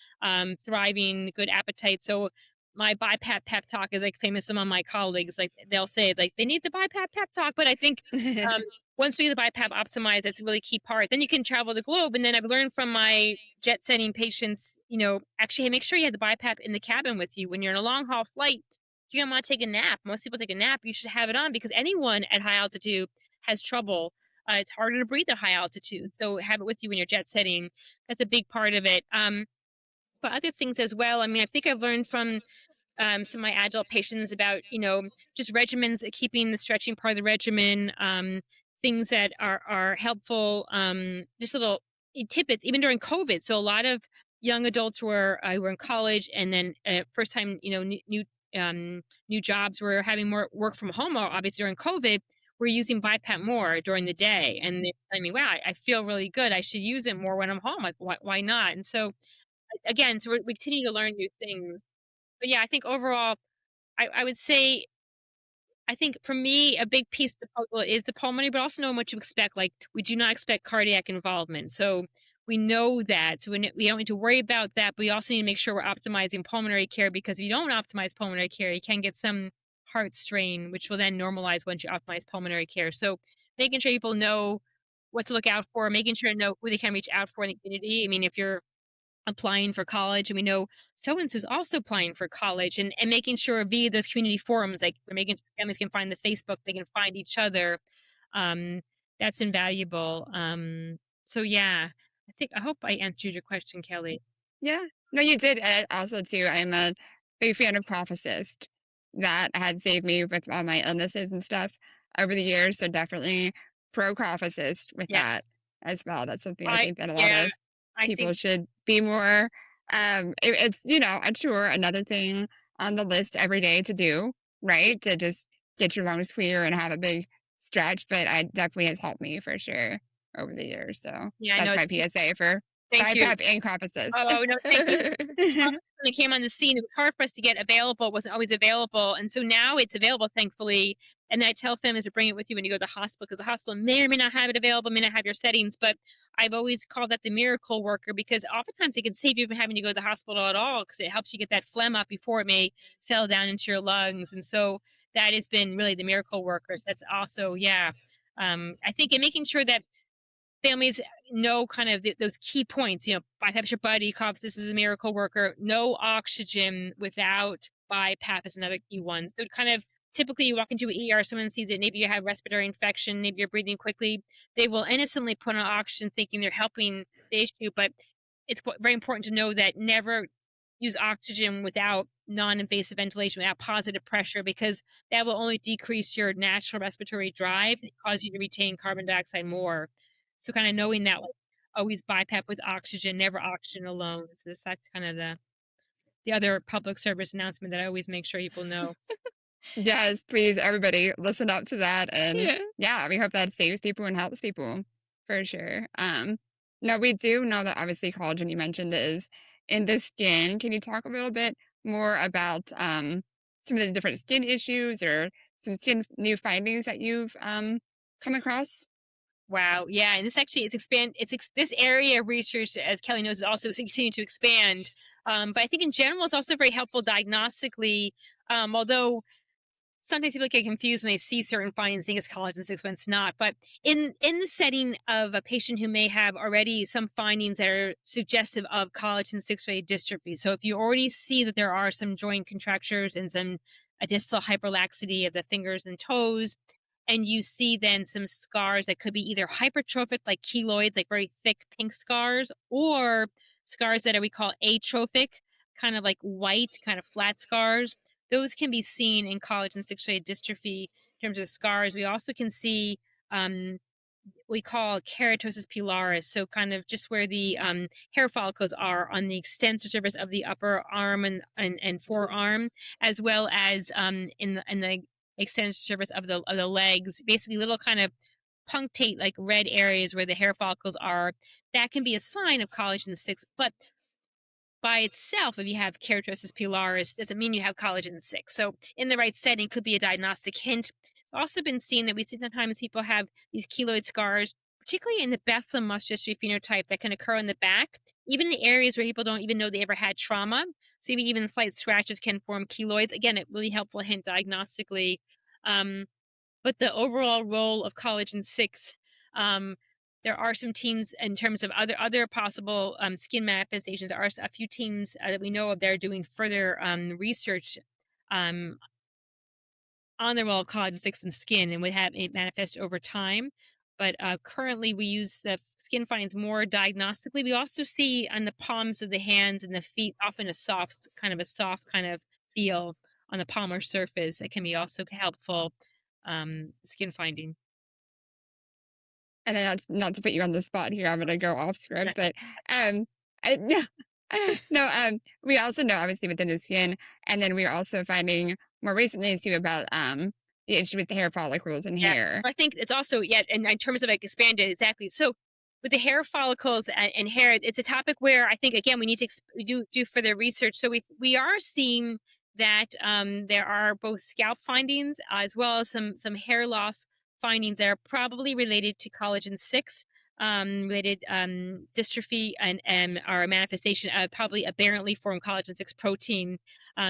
thriving, good appetite. So my BiPAP pep talk is like famous among my colleagues. Like they'll say like they need the BiPAP pep talk, but I think once we get the BiPAP optimized, that's a really key part. Then you can travel the globe. And then I've learned from my jet setting patients, actually make sure you have the BiPAP in the cabin with you. When you're in a long haul flight, you're going to want to take a nap. Most people take a nap. You should have it on, because anyone at high altitude has trouble. It's harder to breathe at high altitude. So have it with you when you're jet setting. That's a big part of it. But other things as well. I mean, I think I've learned from some of my adult patients about, just regimens, keeping the stretching part of the regimen, things that are helpful, just little tidbits, even during COVID. So a lot of young adults who were in college, and then first time, new jobs were having more work from home, obviously during COVID. We're using BiPAP more during the day. And they're telling me, wow, I feel really good. I should use it more when I'm home. Like, why not? And so, again, so we continue to learn new things. But yeah, I think overall, I would say, I think for me, a big piece of the puzzle is the pulmonary, but also knowing what to expect. Like, we do not expect cardiac involvement. So we know that. So we don't need to worry about that. But we also need to make sure we're optimizing pulmonary care, because if you don't optimize pulmonary care, you can get some heart strain, which will then normalize once you optimize pulmonary care. So making sure people know what to look out for, making sure to know who they can reach out for in the community. I mean, if you're applying for college, and we know so and so's also applying for college, and making sure via those community forums, like we're making sure families can find the Facebook, they can find each other. That's invaluable. So yeah, I hope I answered your question, Kelly. Yeah. No, you did. And also, too, I'm a big fan of Cough Assist. That had saved me with all my illnesses and stuff over the years. So definitely pro Cough Assist with that Yes, as well. That's something I I think that a lot yeah, of I people think should be more. It's, I'm sure another thing on the list every day to do, right? To just get your lungs clear and have a big stretch. But it definitely has helped me for sure over the years. So yeah, I know that's my it's PSA for thank you. BiPAP and Cough Assist. Oh, no, thank you. When it came on the scene, it was hard for us to get available. It wasn't always available. And so now it's available, thankfully. And I tell families to bring it with you when you go to the hospital, because the hospital may or may not have it available, may not have your settings. But I've always called that the miracle worker, because oftentimes it can save you from having to go to the hospital at all, because it helps you get that phlegm up before it may settle down into your lungs. And so that has been really the miracle workers. That's also, yeah. I think in making sure that families know kind of those key points, BiPAP's your buddy, coughs, this is a miracle worker, no oxygen without BiPAP is another key one. So kind of typically you walk into an ER, someone sees it, maybe you have respiratory infection, maybe you're breathing quickly, they will innocently put on oxygen thinking they're helping the issue, but it's very important to know that never use oxygen without non-invasive ventilation, without positive pressure, because that will only decrease your natural respiratory drive and cause you to retain carbon dioxide more. So kind of knowing that, like, always BiPAP with oxygen, never oxygen alone. So that's kind of the other public service announcement that I always make sure people know. Yes, please, everybody, listen up to that. And Yeah. yeah, we hope that saves people and helps people for sure. No, we do know that obviously collagen you mentioned is in the skin. Can you talk a little bit more about some of the different skin issues or some skin new findings that you've come across? Wow. Yeah. And this actually this area of research, as Kelly knows, is also continuing to expand. But I think in general, it's also very helpful diagnostically. Although sometimes people get confused when they see certain findings, think it's collagen 6 when it's not. But in the setting of a patient who may have already some findings that are suggestive of collagen 6-related dystrophy. So if you already see that there are some joint contractures and some a distal hyperlaxity of the fingers and toes, and you see then some scars that could be either hypertrophic, like keloids, like very thick pink scars, or scars that we call atrophic, kind of like white, kind of flat scars. Those can be seen in collagen 6-related dystrophy in terms of scars. We also can see we call keratosis pilaris, so kind of just where the hair follicles are on the extensor surface of the upper arm and forearm, as well as in the extensor surface of the legs. Basically, little kind of punctate like red areas where the hair follicles are, that can be a sign of collagen 6. But by itself, if you have keratosis pilaris, doesn't mean you have collagen 6. So in the right setting, could be a diagnostic hint. It's also been seen that we see sometimes people have these keloid scars, particularly in the Bethlem muscular dystrophy phenotype, that can occur in the back, even in areas where people don't even know they ever had trauma. So even slight scratches can form keloids. Again, a really helpful hint diagnostically. But the overall role of collagen 6, there are some teams in terms of other possible skin manifestations. There are a few teams that we know of that are doing further research um, on the role of collagen 6 in skin and would have it manifest over time. But currently, we use the skin findings more diagnostically. We also see on the palms of the hands and the feet often a soft kind of feel on the palmar surface that can be also helpful skin finding. And then that's not to put you on the spot here. I'm gonna go off script, but no, we also know obviously within the skin, and then we're also finding more recently too about the issue with the hair follicles and Yes, hair. I think it's also and in terms of like expanded exactly. So with the hair follicles and hair, it's a topic where I think again we need to do further research. So we are seeing that there are both scalp findings as well as some hair loss findings that are probably related to collagen 6 related dystrophy and are a manifestation of probably aberrantly formed collagen 6 protein.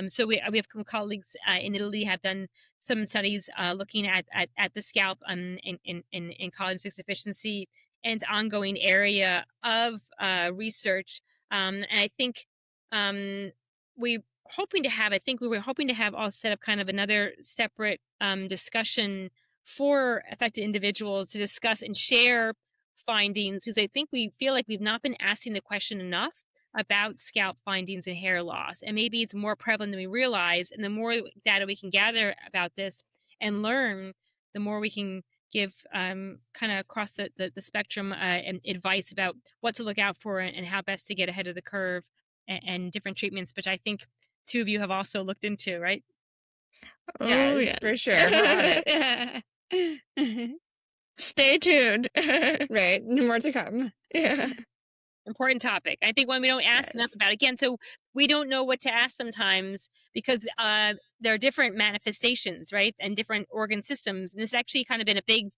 So we have some colleagues in Italy have done some studies looking at the scalp in collagen 6 deficiency, and it's ongoing area of research. And I think we were hoping to have all set up kind of another separate discussion for affected individuals to discuss and share findings, because I think we feel like we've not been asking the question enough about scalp findings and hair loss. And maybe it's more prevalent than we realize. And the more data we can gather about this and learn, the more we can give kind of across the spectrum and advice about what to look out for and how best to get ahead of the curve and different treatments, which I think two of you have also looked into, right? Oh, Yes, for yes. sure. We're on it. Stay tuned. Right, more to come. Yeah. Important topic. I think one we don't ask enough Yes. about. Again, so we don't know what to ask sometimes because there are different manifestations, right? And different organ systems. And this has actually kind of been a big,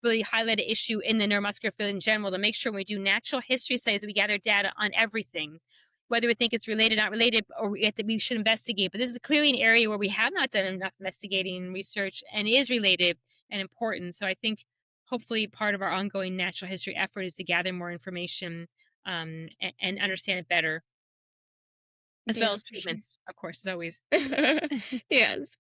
really highlighted issue in the neuromuscular field in general, to make sure when we do natural history studies that we gather data on everything, whether we think it's related, not related, or we should investigate. But this is clearly an area where we have not done enough investigating and research and is related and important. So I think hopefully part of our ongoing natural history effort is to gather more information and understand it better, as well Yeah, as for sure. treatments, of course, as always. Yes.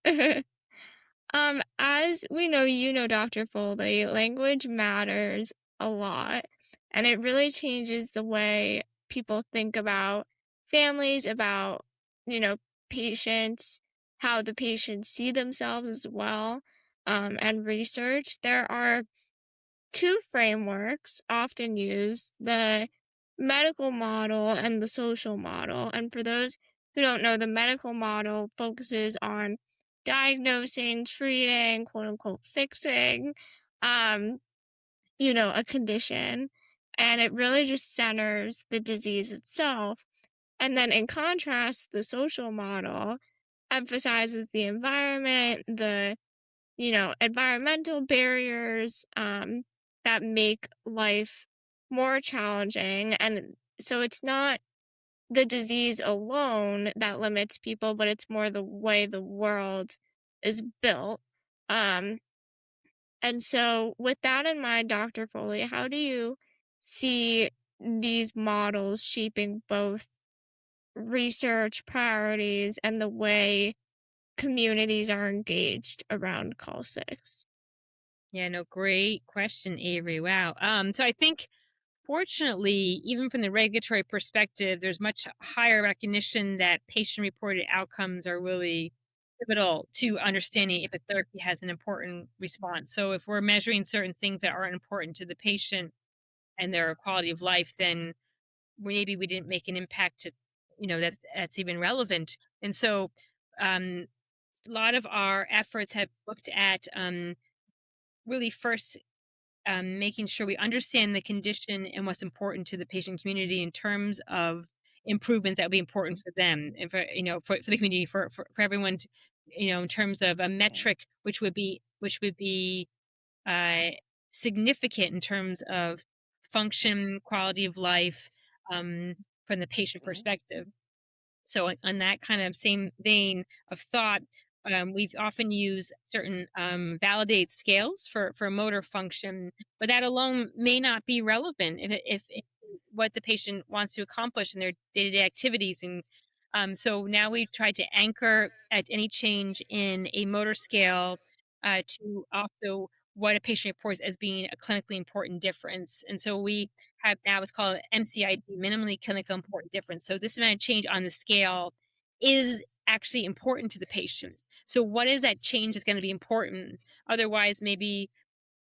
As we know, Dr. Foley, language matters a lot, and it really changes the way people think about families, about, you know, patients, how the patients see themselves as well, and research. There are two frameworks often used, the medical model and the social model. And for those who don't know, the medical model focuses on diagnosing, treating, quote unquote, fixing, um, a condition. And it really just centers the disease itself. And then in contrast, the social model emphasizes the environment, the environmental barriers that make life more challenging. And so it's not the disease alone that limits people, but it's more the way the world is built. Um, and so, with that in mind, Dr. Foley, how do you see these models shaping both research priorities and the way communities are engaged around Call 6? Yeah, no, great question, Avery. Wow. So I think fortunately, even from the regulatory perspective, there's much higher recognition that patient-reported outcomes are really pivotal to understanding if a therapy has an important response. So if we're measuring certain things that aren't important to the patient and their quality of life, then maybe we didn't make an impact to, that's even relevant. And so a lot of our efforts have looked at really first making sure we understand the condition and what's important to the patient community in terms of improvements that would be important for them and for for the community for everyone to, in terms of a metric which would be uh, significant in terms of function, quality of life, um, from the patient perspective. So on that kind of same vein of thought, we've often used certain validate scales for motor function, but that alone may not be relevant if what the patient wants to accomplish in their day-to-day activities. And so now we've tried to anchor at any change in a motor scale to also what a patient reports as being a clinically important difference. And so we have now what's called MCID, minimally clinically important difference. So this amount of change on the scale is actually important to the patient. So what is that change that's going to be important? Otherwise, maybe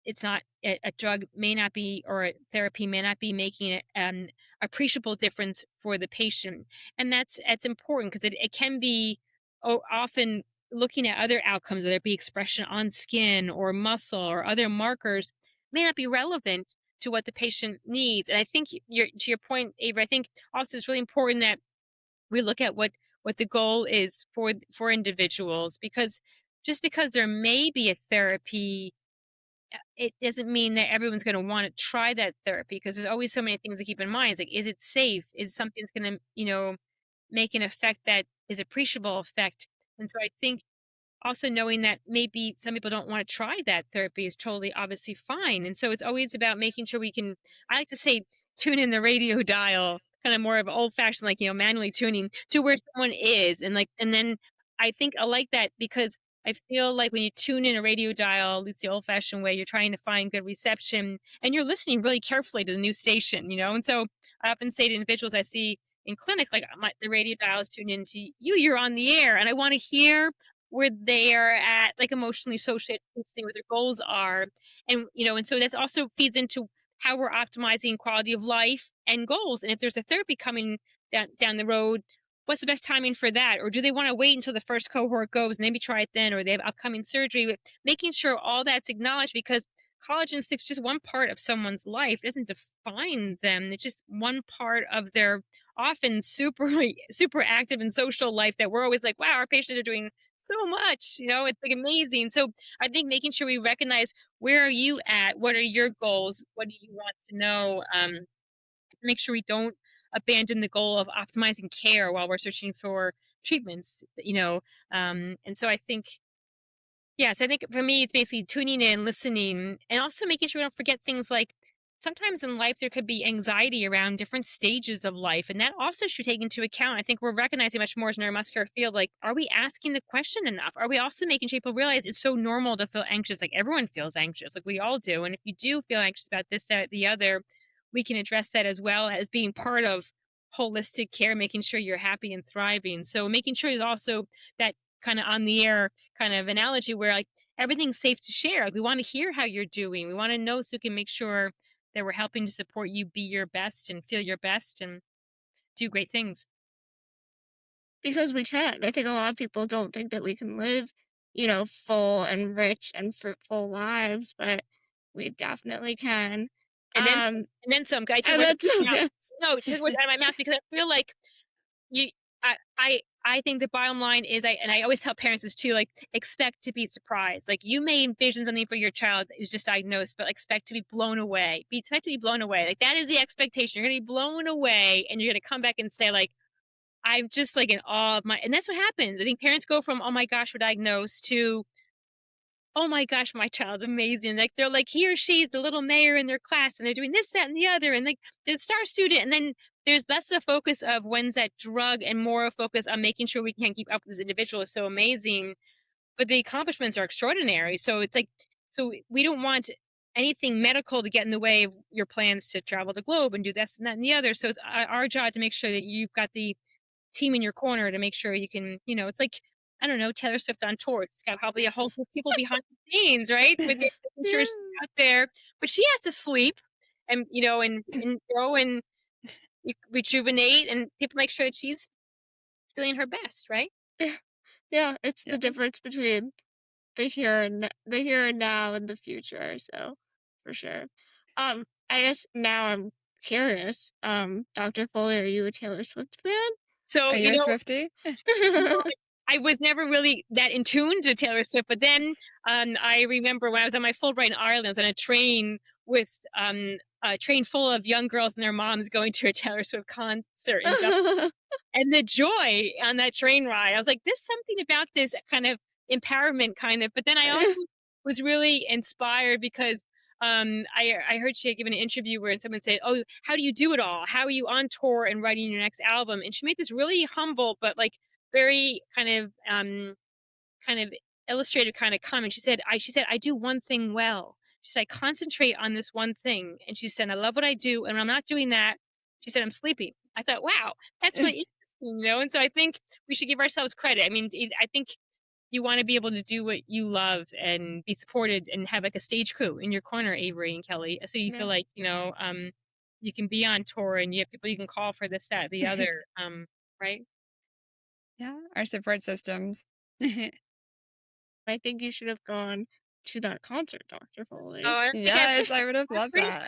it's not a drug may not be or a therapy may not be making an appreciable difference for the patient, and that's important because it can be often looking at other outcomes, whether it be expression on skin or muscle or other markers, may not be relevant to what the patient needs. And I think to your point, Ava, I think also it's really important that we look at what the goal is for individuals, because just because there may be a therapy, it doesn't mean that everyone's going to want to try that therapy, because there's always so many things to keep in mind. It's like, is it safe? Is something that's going to, make an effect that is appreciable effect? And so I think also knowing that maybe some people don't want to try that therapy is totally obviously fine. And so it's always about making sure we can, I like to say, tune in the radio dial, kind of more of old fashioned, like, manually tuning to where someone is. And then I think I like that because I feel like when you tune in a radio dial, it's the old fashioned way, you're trying to find good reception and you're listening really carefully to the new station, And so I often say to individuals I see in clinic, like, the radio dial is tuned into you, you're on the air, and I want to hear where they are at, like, emotionally, socially, what their goals are. And so that's also feeds into how we're optimizing quality of life and goals. And if there's a therapy coming down the road, what's the best timing for that? Or do they want to wait until the first cohort goes and maybe try it then, or they have upcoming surgery? But making sure all that's acknowledged, because collagen 6 is just one part of someone's life. It doesn't define them. It's just one part of their often super active and social life that we're always like, wow, our patients are doing so much, it's like amazing. So I think making sure we recognize, where are you at? What are your goals? What do you want to know? Make sure we don't abandon the goal of optimizing care while we're searching for treatments. And so I think, yes, I think for me, it's basically tuning in, listening, and also making sure we don't forget things like, sometimes in life there could be anxiety around different stages of life, and that also should take into account. I think we're recognizing much more as a neuromuscular field, like, are we asking the question enough? Are we also making sure people realize it's so normal to feel anxious? Like, everyone feels anxious, like we all do. And if you do feel anxious about this, that, the other, we can address that as well as being part of holistic care, making sure you're happy and thriving. So making sure there's also that kind of on the air kind of analogy where, like, everything's safe to share. Like, we want to hear how you're doing. We want to know so we can make sure that we're helping to support you be your best and feel your best and do great things. Because we can. I think a lot of people don't think that we can live, full and rich and fruitful lives, but we definitely can. And then some. I took And words that's out. No, took words out of my mouth, because I feel like you I think the bottom line is, I always tell parents this too, like, expect to be surprised. Like, you may envision something for your child that was just diagnosed, but expect to be blown away. Expect to be blown away. Like, that is the expectation. You're gonna be blown away, and you're gonna come back and say, like, I'm just, like, in awe of and that's what happens. I think parents go from, oh my gosh, we're diagnosed, to, oh my gosh, my child's amazing. Like, they're like, he or she's the little mayor in their class, and they're doing this, that, and the other, and, like, the star student. And then there's less a focus of when's that drug and more a focus on making sure we can keep up with this individual is so amazing. But the accomplishments are extraordinary. So it's like, so we don't want anything medical to get in the way of your plans to travel the globe and do this and that and the other. So it's our job to make sure that you've got the team in your corner to make sure you can, it's like, I don't know, Taylor Swift on tour. It's got probably a whole group of people behind the scenes, right? With the Yeah. she's out there, but she has to sleep and, and go and rejuvenate, and people make sure that she's feeling her best, right? Yeah, it's the difference between the here and now and the future. So for sure. I guess now I'm curious. Dr. Foley, are you a Taylor Swift fan? So, Are you a Swiftie? I was never really that in tune to Taylor Swift, but then I remember when I was on my Fulbright in Ireland, I was on a train with a train full of young girls and their moms going to a Taylor Swift concert in Dublin. And the joy on that train ride, I was like, there's something about this kind of empowerment kind of, but then I also was really inspired because I heard she had given an interview where someone said, oh, how do you do it all? How are you on tour and writing your next album? And she made this really humble, but like very kind of illustrated kind of comment. She said, I do one thing well. She said, I concentrate on this one thing. And she said, I love what I do. And when I'm not doing that, she said, I'm sleeping. I thought, wow, that's really interesting, And so I think we should give ourselves credit. I mean, I think you want to be able to do what you love and be supported and have like a stage crew in your corner, Avery and Kelly. So you feel like, you can be on tour and you have people you can call for this, that, the other, right? Yeah, our support systems. I think you should have gone to that concert, Dr. Foley. Oh, yes, I would have loved that.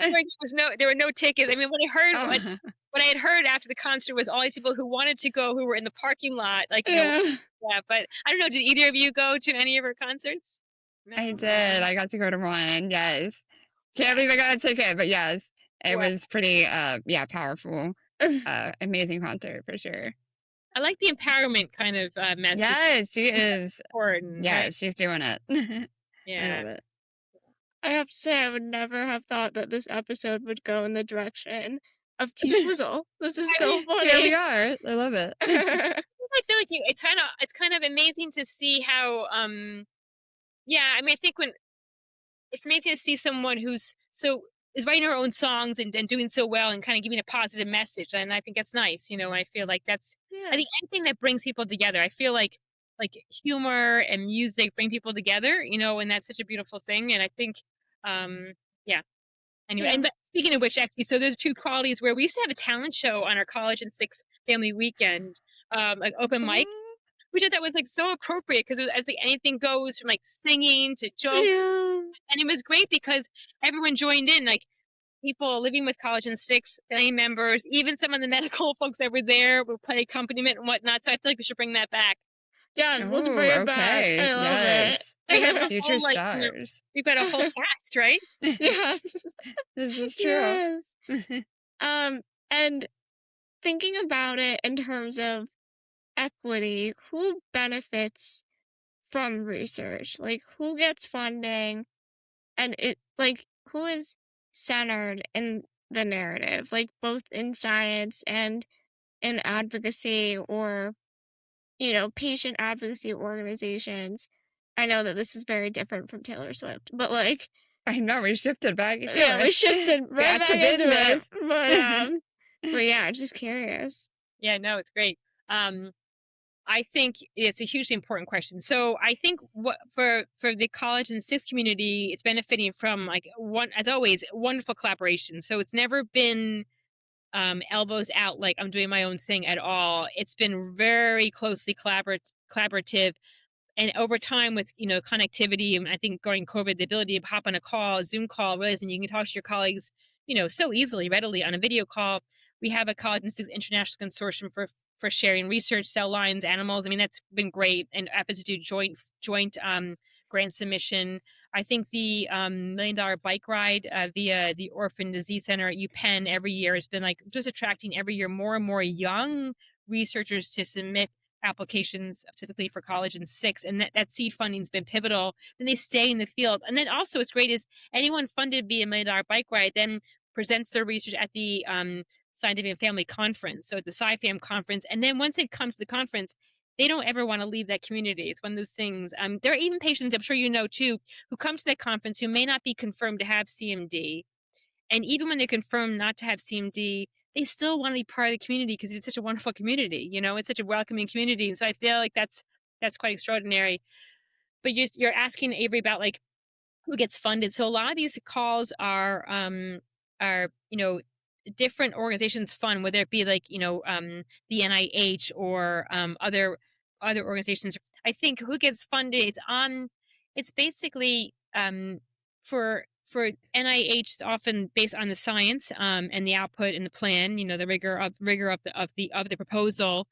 There were no tickets. I mean, what I heard, Oh. what I had heard after the concert was all these people who wanted to go, who were in the parking lot, like, Yeah. But I don't know. Did either of you go to any of her concerts? No? I did. I got to go to one. Yes. Can't believe I got a ticket, but yes, it was pretty, powerful. Amazing concert for sure. I like the empowerment kind of message. Yes, she is. Important. Yes, Right? she's doing it. Yeah. I love it. I have to say, I would never have thought that this episode would go in the direction of T-Swizzle. This is so funny. Here we are. I love it. I feel like it's kind of amazing to see how I mean, I think when it's amazing to see someone who's is writing her own songs and doing so well and kind of giving a positive message, and I think that's nice. I feel like that's I think anything that brings people together. I feel like humor and music bring people together, and that's such a beautiful thing. And I think anyway, and speaking of which, actually, so there's two qualities where we used to have a talent show on our Collagen VI family weekend, like open mic, which I thought was like so appropriate because as like anything goes from like singing to jokes, and it was great because everyone joined in, like people living with Collagen VI, family members, even some of the medical folks that were there would play accompaniment and whatnot. So I feel like we should bring that back. Yes, let's bring it back. I love it. Future stars. We've got a whole cast, right? Yes. This is true. Yes. And thinking about it in terms of equity, who benefits from research? Like, who gets funding? And who is centered in the narrative? Like, both in science and in advocacy or patient advocacy organizations. I know that this is very different from Taylor Swift, but I know we shifted back. We shifted right back to business. But yeah, just curious. Yeah, no, it's great. I think it's a hugely important question. So I think what for the Collagen VI community, it's benefiting from as always, wonderful collaboration. So it's never been elbows out like I'm doing my own thing at all. It's been very closely collaborative, and over time with connectivity, and I think during COVID, the ability to hop on a Zoom call, realizing you can talk to your colleagues so easily, readily on a video call. We have a Collagen VI International Consortium for sharing research, cell lines, animals. I mean, that's been great, and efforts to do joint grant submission. I think the $1 million bike ride via the Orphan Disease Center at UPenn every year has been just attracting every year more and more young researchers to submit applications, typically for Collagen VI, and that seed funding has been pivotal. Then they stay in the field, and then also what's great is anyone funded via $1 million bike ride then presents their research at the Scientific and Family Conference, so at the SciFam conference, and then once it comes to the conference, they don't ever want to leave that community. It's one of those things. There are even patients, I'm sure you know too, who come to that conference who may not be confirmed to have CMD. And even when they're confirmed not to have CMD, they still want to be part of the community because it's such a wonderful community. It's such a welcoming community. And so I feel like that's quite extraordinary. But you're asking, Avery, about who gets funded. So a lot of these calls are different organizations fund, whether it be the NIH or other organizations. I think who gets funded, it's basically for for NIH, often based on the science and the output and the plan, the rigor of the proposal.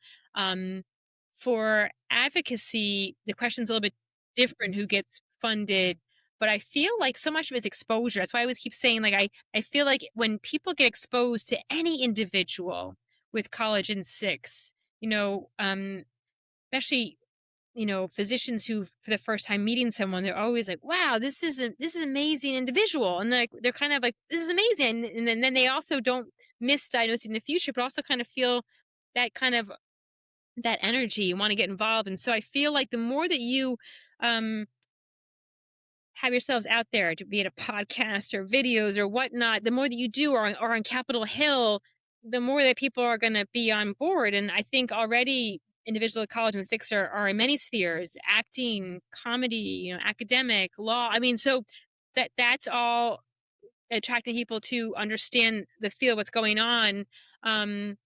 For advocacy, the question's a little bit different: who gets funded? But I feel like so much of it is exposure. That's why I always keep saying, like, I feel like when people get exposed to any individual with collagen 6, especially physicians who for the first time meeting someone, they're always like, wow, this is an amazing individual, and they're kind of like, this is amazing, and then they also don't misdiagnose in the future, but also kind of feel that kind of that energy and want to get involved. And so I feel like the more that you have yourselves out there, to be it a podcast or videos or whatnot, the more that you do, or on Capitol Hill, the more that people are going to be on board. And I think already individual collagen 6 are in many spheres: acting, comedy, academic, law. I mean, so that's all attracting people to understand the field, what's going on. But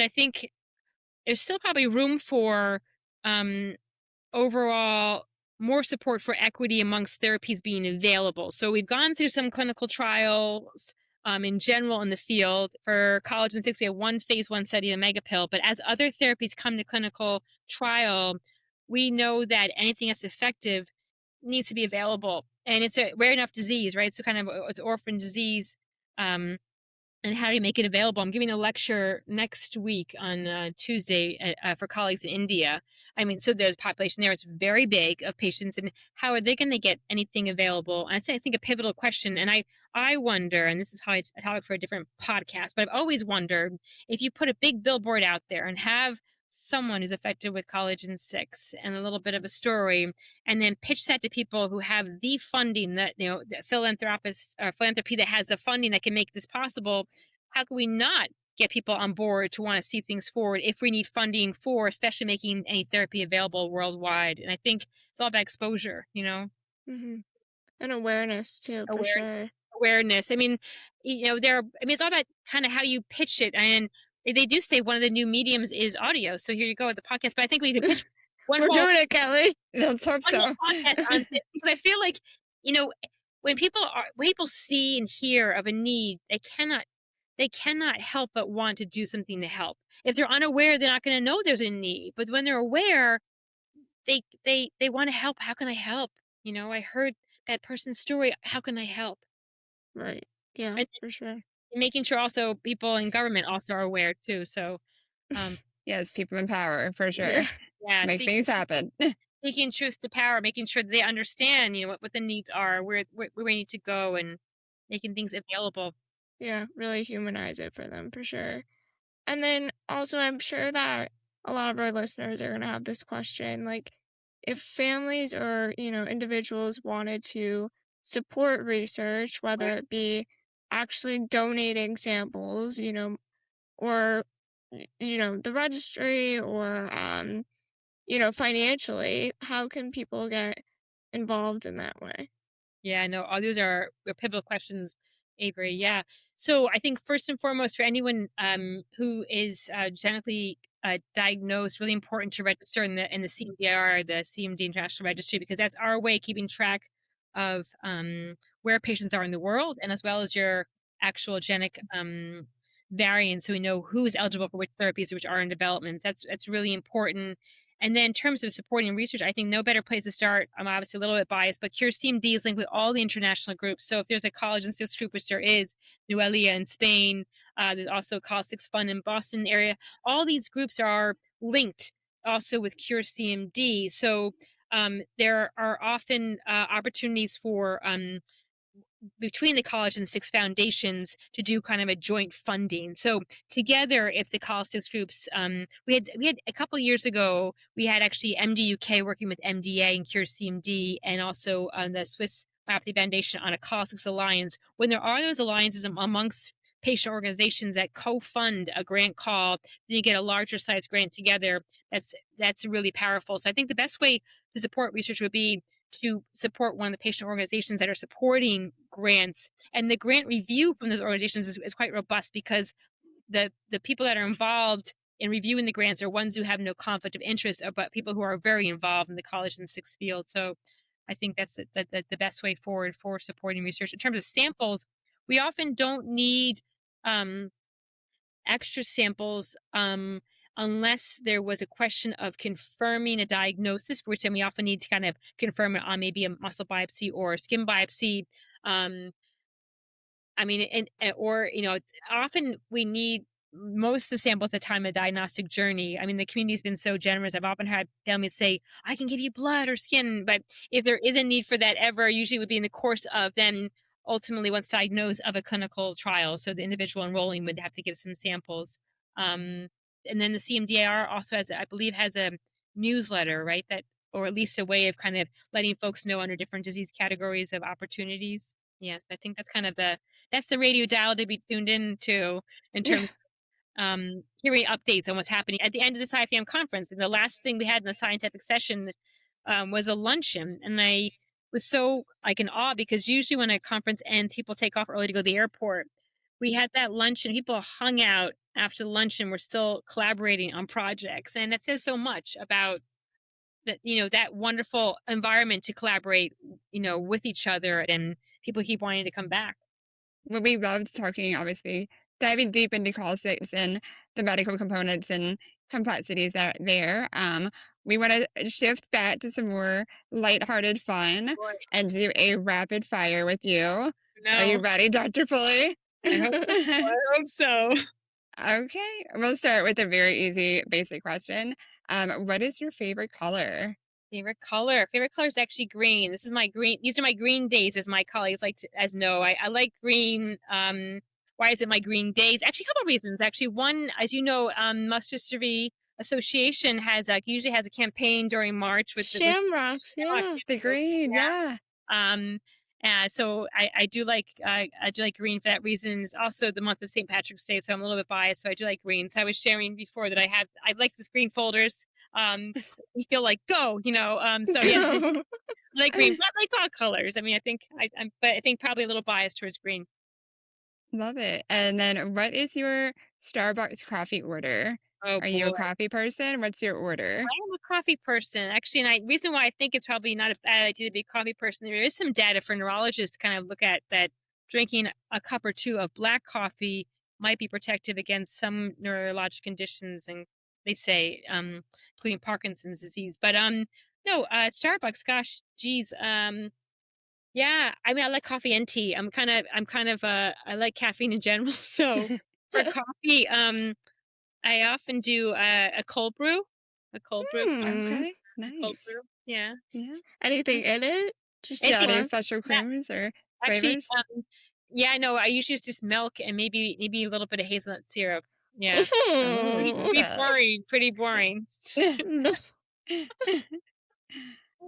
I think there's still probably room for overall more support for equity amongst therapies being available. So we've gone through some clinical trials in general in the field. For collagen 6, we have one phase 1 study, the megapill. But as other therapies come to clinical trial, we know that anything that's effective needs to be available. And it's a rare enough disease, right? So kind of it's orphan disease. And how do you make it available? I'm giving a lecture next week on Tuesday for colleagues in India. I mean, so there's a population there. It's very big of patients, and how are they going to get anything available? And I think a pivotal question, and I wonder, and this is probably a topic for a different podcast, but I've always wondered, if you put a big billboard out there and have someone who's affected with collagen 6 and a little bit of a story, and then pitch that to people who have the funding, that the philanthropists or philanthropy that has the funding that can make this possible, how can we not get people on board to want to see things forward if we need funding for especially making any therapy available worldwide? And I think it's all about exposure, Mm-hmm. And awareness too, for sure. awareness. I mean, it's all about kind of how you pitch it. And they do say one of the new mediums is audio. So here you go with the podcast. But I think we need to pitch one We're whole doing it, Kelly. Let's hope one so. whole podcast on this, because I feel like, when people see and hear of a need, they cannot help but want to do something to help. If they're unaware, they're not going to know there's a need. But when they're aware, they want to help. How can I help? I heard that person's story. How can I help? Right. Yeah, And for sure. making sure also people in government also are aware too. So, Yes, people in power, for sure. Yeah. yeah, Make things happen. speaking truth to power, making sure that they understand, what the needs are, where we need to go, and making things available. Yeah, really humanize it for them, for sure. And then also, I'm sure that a lot of our listeners are going to have this question, like, if families or, individuals wanted to support research, whether it be actually donating samples, or, the registry, or, financially, how can people get involved in that way? Yeah, no, all these are pivotal questions, Avery. Yeah. So I think first and foremost, for anyone who is genetically diagnosed, really important to register in the CMDR, the CMD International Registry, because that's our way of keeping track of where patients are in the world, and as well as your actual genetic variants, so we know who is eligible for which therapies, which are in development. So that's really important. And then in terms of supporting research, I think no better place to start. I'm obviously a little bit biased, but Cure CMD is linked with all the international groups. So if there's a collagen 6 group, which there is, Nuelia in Spain, there's also Collagen 6 Fund in Boston area. All these groups are linked also with Cure CMD. So there are often opportunities for between the Collagen 6 foundations to do kind of a joint funding. So together, if the Collagen 6 groups, we had a couple years ago, we had actually MD UK working with MDA and Cure CMD, and also the Swiss Myopathy Foundation on a Collagen 6 alliance. When there are those alliances amongst patient organizations that co-fund a grant call, then you get a larger size grant together. That's really powerful. So I think the best way to support research would be to support one of the patient organizations that are supporting grants. And the grant review from those organizations is quite robust, because the people that are involved in reviewing the grants are ones who have no conflict of interest, but people who are very involved in the collagen 6 field. So I think that's the best way forward for supporting research. In terms of samples, we often don't need um, extra samples unless there was a question of confirming a diagnosis, for which then we often need to kind of confirm it on maybe a muscle biopsy or a skin biopsy. I mean, or, often we need most of the samples at the time of the diagnostic journey. I mean, the community's been so generous. I've often had families say, I can give you blood or skin. But if there is a need for that ever, usually it would be in the course of then ultimately once diagnosed of a clinical trial. So the individual enrolling would have to give some samples. And then the CMDAR also has, I believe, has a newsletter, right? That, or at least a way of kind of letting folks know under different disease categories of opportunities. Yes, I think that's kind of that's the radio dial to be tuned into in terms of hearing updates on what's happening at the end of the SciFam conference. And the last thing we had in the scientific session was a luncheon, and I was so in awe because usually when a conference ends, people take off early to go to the airport. We had that luncheon. People hung out after lunch and were still collaborating on projects, and that says so much about that, that wonderful environment to collaborate, with each other, and people keep wanting to come back. Well, we loved talking, obviously, diving deep into call-6 and the medical components and complexities that are there. We want to shift back to some more lighthearted fun and do a rapid fire with you. Are you ready, Dr. Foley? I hope so. Okay, we'll start with a very easy, basic question. What is your favorite color? Favorite color is actually green. These are my green days, as my colleagues like to know. I like green. Why is it my green days? Actually, a couple of reasons. Actually, one, as you know, Muscular Dystrophy Association usually has a campaign during March with shamrocks. The green, yeah. So I do like green for that reason. It's also the month of St. Patrick's Day, so I'm a little bit biased. So I do like green. So I was sharing before that I like these green folders. You feel like go, So yeah, I like green. I like all colors. I mean, I think but I think probably a little biased towards green. Love it. And then, what is your Starbucks coffee order? Oh, Are you a coffee person? What's your order? I am a coffee person, actually, and reason why I think it's probably not a bad idea to be a coffee person. There is some data for neurologists to kind of look at that drinking a cup or two of black coffee might be protective against some neurologic conditions, and they say, including Parkinson's disease. But no, Starbucks. Gosh, geez, yeah. I mean, I like coffee and tea. I'm kind of I like caffeine in general. So for coffee, I often do a cold brew. Okay, nice. Cold brew. Yeah. Anything in it? Just are there special creams or Actually, flavors? yeah, no, I usually just milk and maybe a little bit of hazelnut syrup. Yeah. Pretty boring.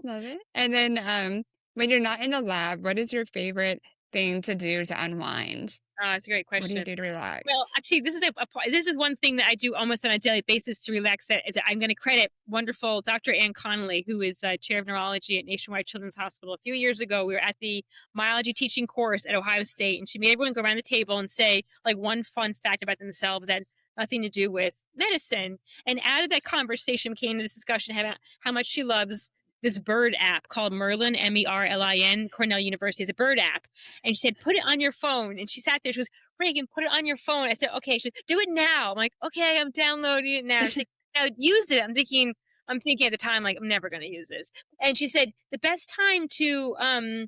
Love it. And then, when you're not in the lab, what is your favorite thing to do to unwind? It's a great question. What do you do to relax? Well, actually, this is one thing that I do almost on a daily basis to relax. That I'm going to credit wonderful Dr. Ann Connolly, who is chair of neurology at Nationwide Children's Hospital. A few years ago, we were at the myology teaching course at Ohio State, and she made everyone go around the table and say one fun fact about themselves that had nothing to do with medicine. And out of that conversation came the discussion about how much she loves this bird app called Merlin, Merlin. Cornell University is a bird app. And she said, put it on your phone. And she sat there. She goes, Regan, put it on your phone. I said, okay. She said, do it now. I'm like, okay, I'm downloading it now. She's like, now use it. I'm thinking at the time, I'm never going to use this. And she said, the best time to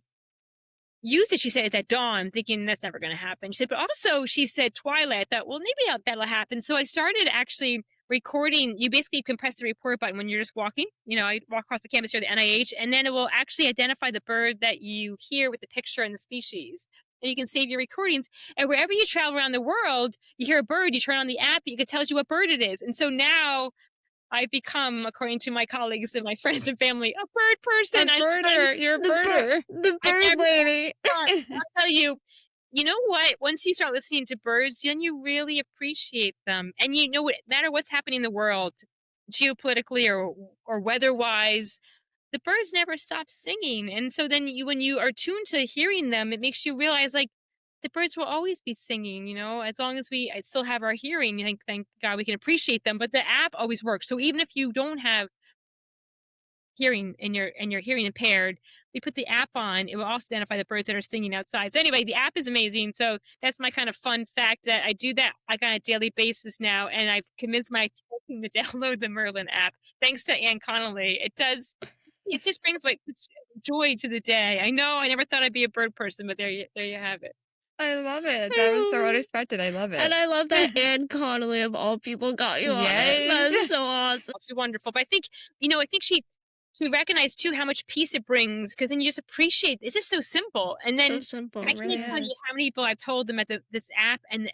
use it, she said, is at dawn. I'm thinking that's never going to happen. She said, but also, she said, twilight. I thought, well, maybe that'll happen. So I started actually recording. You basically can press the record button when you're just walking. I walk across the campus here at the NIH, and then it will actually identify the bird that you hear with the picture and the species. And you can save your recordings. And wherever you travel around the world, you hear a bird, you turn on the app, it tells you what bird it is. And so now I've become, according to my colleagues and my friends and family, a bird person. A birder. You're a birder. The bird lady. I'll tell you, you know what? Once you start listening to birds, then you really appreciate them. And no matter what's happening in the world, geopolitically or weather-wise, the birds never stop singing. And so then when you are tuned to hearing them, it makes you realize the birds will always be singing, as long as we still have our hearing. Thank God we can appreciate them. But the app always works. So even if you don't have hearing and you're hearing impaired, we put the app on, it will also identify the birds that are singing outside. So anyway, the app is amazing. So that's my kind of fun fact that I do that like on a daily basis now, and I've convinced my team to download the Merlin app. Thanks to Ann Connolly, it just brings like joy to the day. I know I never thought I'd be a bird person, but there you have it. I love it. That was so unexpected. I love it. And I love that Ann Connolly of all people got you on it. That's Yes. so awesome. It's wonderful. But I think she recognized too how much peace it brings, because then you just appreciate it's just so simple. And then So simple. I can't tell you how many people I've told them at this app, and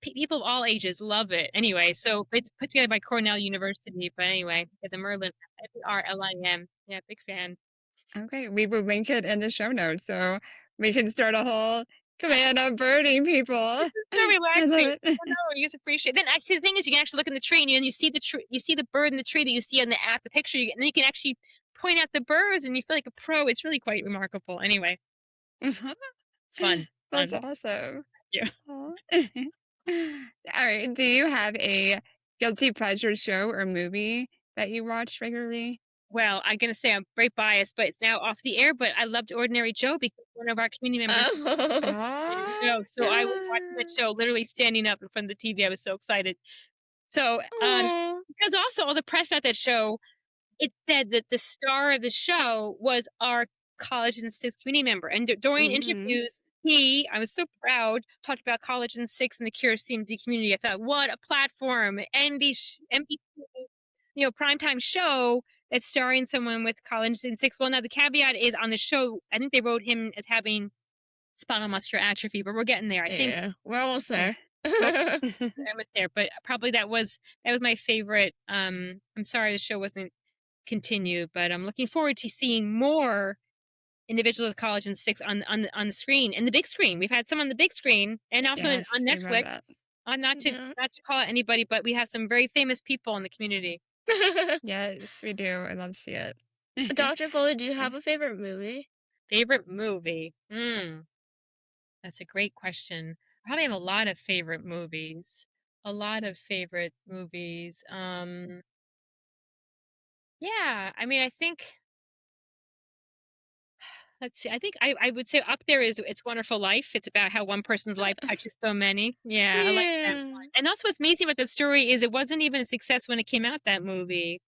people of all ages love it. Anyway, so it's put together by Cornell University. But anyway, the Merlin, Merlim. Yeah, big fan. Okay, we will link it in the show notes so we can start a whole command on birding people. So relaxing. I know, you just appreciate. Then actually, the thing is, you can actually look in the tree, and you see the bird in the tree that you see on the app, the picture, and then you can actually point out the birds, and you feel like a pro. It's really quite remarkable. Anyway, it's fun. That's awesome. Yeah. All right. Do you have a guilty pleasure show or movie that you watch regularly? Well, I'm going to say I'm very biased, but it's now off the air, but I loved Ordinary Joe because one of our community members. So I was watching that show, literally standing up in front of the TV. I was so excited. So, because also all the press about that show, it said that the star of the show was our Collagen VI community member. And during interviews, I was so proud, talked about Collagen VI and the Cure CMD community. I thought, what a platform. NBC, primetime show that's starring someone with Collagen VI. Well, now the caveat is on the show, I think they wrote him as having spinal muscular atrophy, but we're getting there. I think we're almost there. almost there, but probably that was my favorite. I'm sorry the show wasn't continued, but I'm looking forward to seeing more individuals with Collagen VI on the screen, and the big screen. We've had some on the big screen, and also on Netflix. Not to call out anybody, but we have some very famous people in the community. Yes, we do. I love to see it. Dr. Foley, do you have a favorite movie? Favorite movie? That's a great question. I probably have a lot of favorite movies. Yeah, I mean, I think, let's see, I think I would say up there is It's Wonderful Life. It's about how one person's life touches so many. Yeah, I like that one. And also what's amazing about that story is it wasn't even a success when it came out, that movie.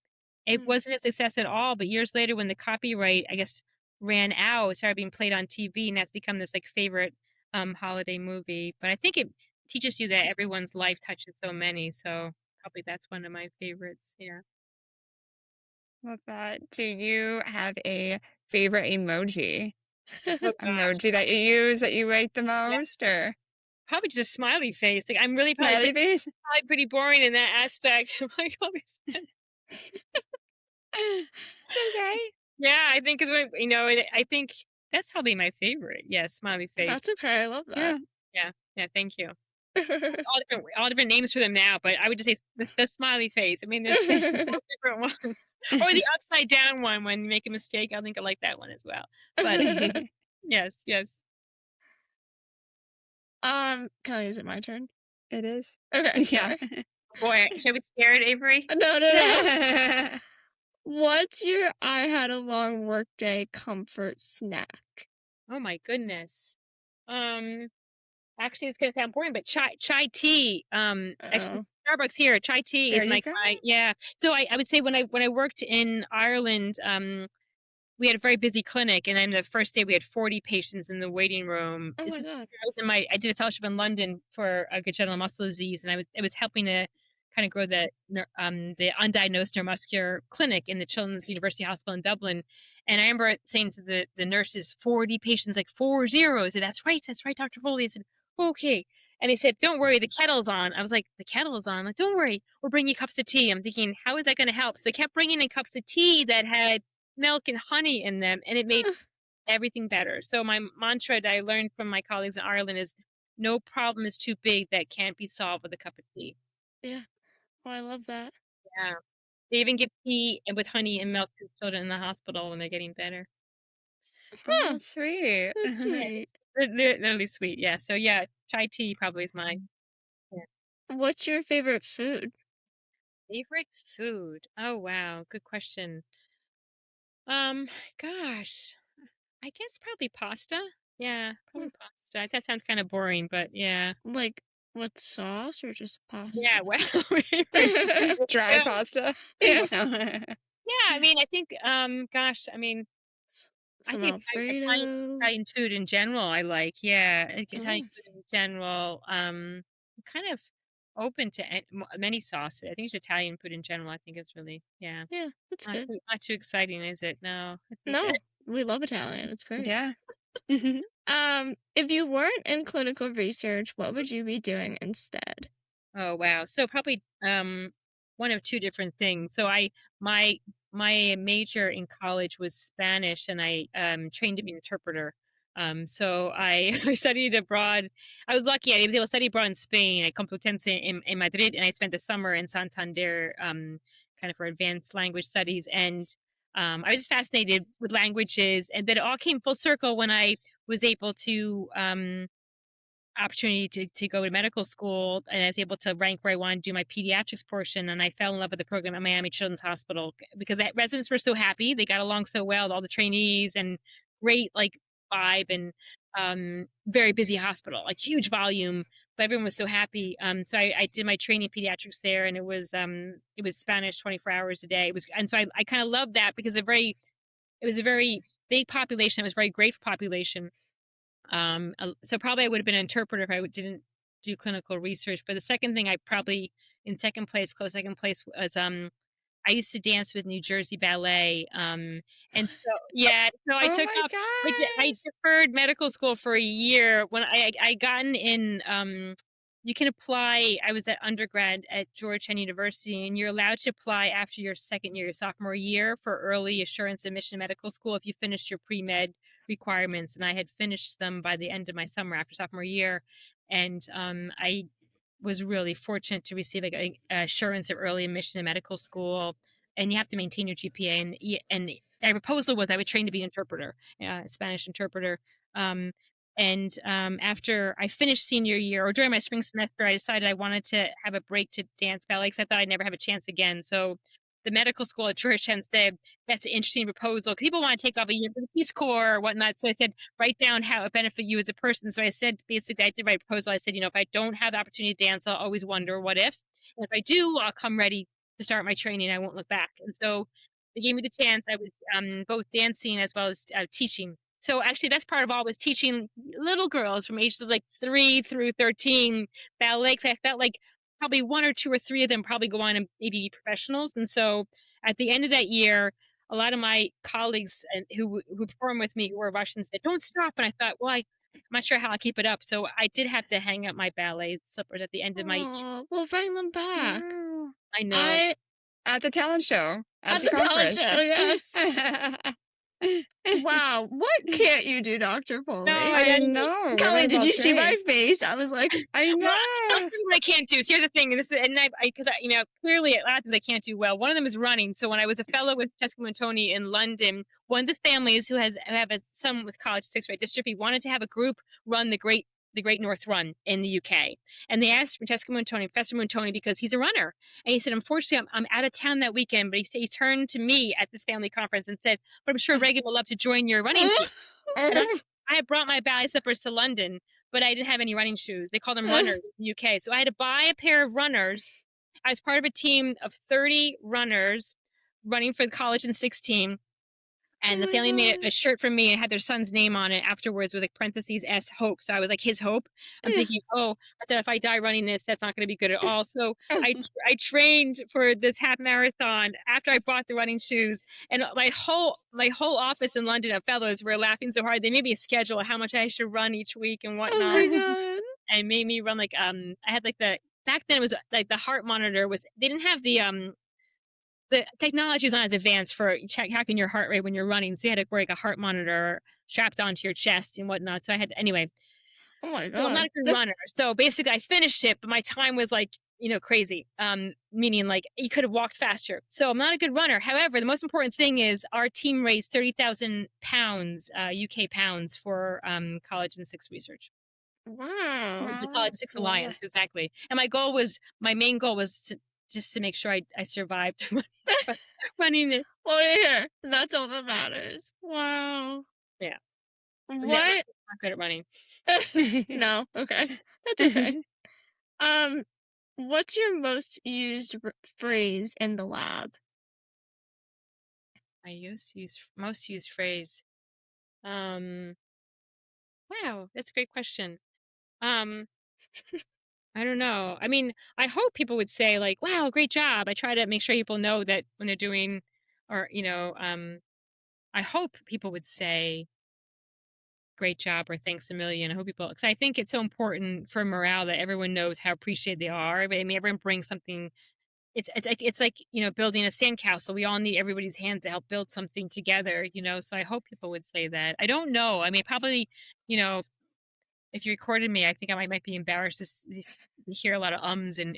It wasn't a success at all, but years later when the copyright, I guess, ran out, it started being played on TV, and that's become this like favorite holiday movie. But I think it teaches you that everyone's life touches so many, so probably that's one of my favorites. Yeah. Love that. Do you have a favorite emoji? Oh, Emoji that you use that you like the most, or probably just a smiley face. Like I'm really smiley face? probably pretty boring in that aspect. Like always. It's okay. Yeah, I think I think that's probably my favorite. Yeah, smiley face. That's okay. I love that. Yeah. Thank you. all different names for them now, but I would just say the smiley face. I mean, there's different ones, or the upside down one when you make a mistake. I think I like that one as well. But yes. Kelly, is it my turn? It is. Okay. Yeah. Boy, should I be scared, Avery? No. What's your I had a long workday comfort snack? Oh my goodness. Actually, it's gonna sound boring, but chai tea. Actually, Starbucks here. Chai tea is my yeah. So I would say when I worked in Ireland, we had a very busy clinic, and on the first day we had 40 patients in the waiting room. Oh my God! I did a fellowship in London for congenital muscle disease, and I was helping to kind of grow the undiagnosed neuromuscular clinic in the Children's University Hospital in Dublin. And I remember saying to the nurses, 40 patients, like 40. I said, that's right, Dr. Foley. I said, okay. And they said, don't worry, the kettle's on. I was like, the kettle's on? Like, don't worry, we'll bring you cups of tea. I'm thinking, how is that going to help? So they kept bringing in cups of tea that had milk and honey in them, and it made everything better. So my mantra that I learned from my colleagues in Ireland is, no problem is too big that can't be solved with a cup of tea. Yeah. Oh, I love that. Yeah. They even give tea with honey and milk to children in the hospital when they're getting better. Oh, sweet. That's sweet. They're really sweet, yeah. So yeah, chai tea probably is mine. Yeah. What's your favorite food? Favorite food? Oh wow, good question. Gosh, I guess probably pasta. Yeah, probably pasta. That sounds kind of boring, but yeah. Like with sauce or just pasta? Yeah, well, Dry yeah, pasta. Yeah. yeah, I mean, I think, gosh, I mean, I Some think Alfredo. Italian food in general I like, yeah, Italian Mm. food in general, kind of open to many sauces. I think it's Italian food in general, I think is really, yeah, Yeah, that's good. not too exciting, is it? No, I think No, we love Italian. It's great. Yeah. If you weren't in clinical research, what would you be doing instead? Oh, wow. So probably one of two different things. So my my major in college was Spanish and I trained to be an interpreter. So I I studied abroad. I was lucky I was able to study abroad in Spain at Complutense in Madrid, and I spent the summer in Santander kind of for advanced language studies, and I was just fascinated with languages, and then it all came full circle when I was able to opportunity to go to medical school, and I was able to rank where I wanted to do my pediatrics portion, and I fell in love with the program at Miami Children's Hospital because the residents were so happy. They got along so well, all the trainees, and great like vibe, and very busy hospital, like huge volume, but everyone was so happy. So I did my training in pediatrics there, and it was Spanish 24 hours a day. It was, and so I kind of loved that because it was a very big population. It was a very grateful population. So probably I would have been an interpreter if I didn't do clinical research. But the second thing I probably in second place, close second place, was I used to dance with New Jersey Ballet. And so yeah, so I Oh took my up. I gosh. deferred medical school for a year when I gotten in. You can apply. I was at undergrad at Georgetown University, and you're allowed to apply after your second year, your sophomore year, for early assurance admission to medical school if you finish your pre med requirements, and I had finished them by the end of my summer after sophomore year, and I was really fortunate to receive like assurance of early admission to medical school, and you have to maintain your GPA, and my proposal was I would train to be an interpreter, Spanish interpreter. After I finished senior year or during my spring semester, I decided I wanted to have a break to dance ballet because I thought I'd never have a chance again. So the medical school at Georgetown said, that's an interesting proposal. People want to take off a year for the Peace Corps or whatnot. So I said, write down how it benefit you as a person. So I said, basically, I did my proposal. I said, if I don't have the opportunity to dance, I'll always wonder what if. And if I do, I'll come ready to start my training. I won't look back. And so they gave me the chance. I was both dancing as well as teaching. So actually, that's part of all was teaching little girls from ages of like 3 through 13 ballet. So I felt like probably 1 or 2 or 3 of them probably go on and maybe be professionals. And so at the end of that year, a lot of my colleagues who performed with me who were Russian said, "Don't stop." And I thought, well, I'm not sure how I'll keep it up. So I did have to hang up my ballet slippers at the end of my year. Oh, we'll bring them back. Wow. I know. I At the talent show. at the the talent conference. show, yes. Wow, what can't you do, Dr. Foley? No, I know. Kelly, we're did you see my well-trained. face? I was like, I Well, that's know. what I can't do. So here's the thing, and because clearly a lot of things I can't do well. One of them is running. So when I was a fellow with Jessica Montoni in London, one of the families who have a son with Collagen VI-related dystrophy wanted to have a group run the Great North Run in the UK, and they asked for Professor Montoni, because he's a runner, and he said, unfortunately, I'm out of town that weekend. But he turned to me at this family conference and said, "But I'm sure Reghan would love to join your running team." And I had brought my ballet slippers to London, but I didn't have any running shoes. They call them runners in the UK. So I had to buy a pair of runners. I was part of a team of 30 runners running for the Collagen VI team. And the family made a shirt for me and had their son's name on it. Afterwards, it was like parentheses S Hope. So I was like his hope. I'm thinking, I thought if I die running this, that's not going to be good at all. So I trained for this half marathon after I bought the running shoes. And my whole office in London of fellows were laughing so hard. They made me a schedule of how much I should run each week and whatnot. oh my God. And made me run I had like back then it was like the heart monitor they didn't have the technology was not as advanced for tracking your heart rate when you're running. So you had to wear like a heart monitor strapped onto your chest and whatnot. So I had, anyway. Oh my God. So I'm not a good runner. So basically I finished it, but my time was like, crazy. Meaning like you could have walked faster. So I'm not a good runner. However, the most important thing is our team raised 30,000 pounds, UK pounds for Collagen VI research. Wow. It's the Collagen VI Alliance, exactly. And my main goal was just to make sure I survived running it. Well, yeah, that's all that matters. Wow. Yeah. What? Not good at running. No, okay. That's okay. What's your most used phrase in the lab? Most used phrase. Wow, that's a great question. Um, I don't know. I mean, I hope people would say like, "Wow, great job." I try to make sure people know that when they're doing, or I hope people would say great job or thanks a million. I hope people, because I think it's so important for morale that everyone knows how appreciated they are. I mean, everyone brings something. It's like building a sandcastle. We all need everybody's hands to help build something together. So I hope people would say that. I don't know. I mean, probably you know if you recorded me, I think I might be embarrassed to hear a lot of ums and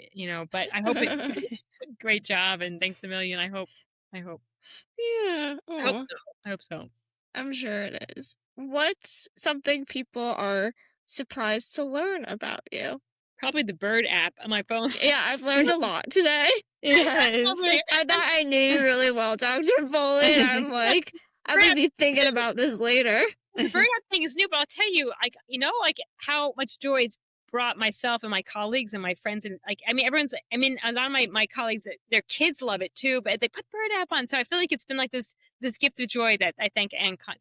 but I hope it. Great job and thanks a million. I hope. Yeah. I hope Aw, so. I hope so. I'm sure it is. What's something people are surprised to learn about you? Probably the bird app on my phone. Yeah, I've learned a lot today. Yes. Probably. I thought I knew you really well, Dr. Foley, and I'm like, I'm Bird gonna app, be thinking about this later. the bird app thing is new, but I'll tell you, like how much joy it's brought myself and my colleagues and my friends, and a lot of my colleagues, their kids love it too, but they put bird app on, so I feel like it's been like this gift of joy that I thank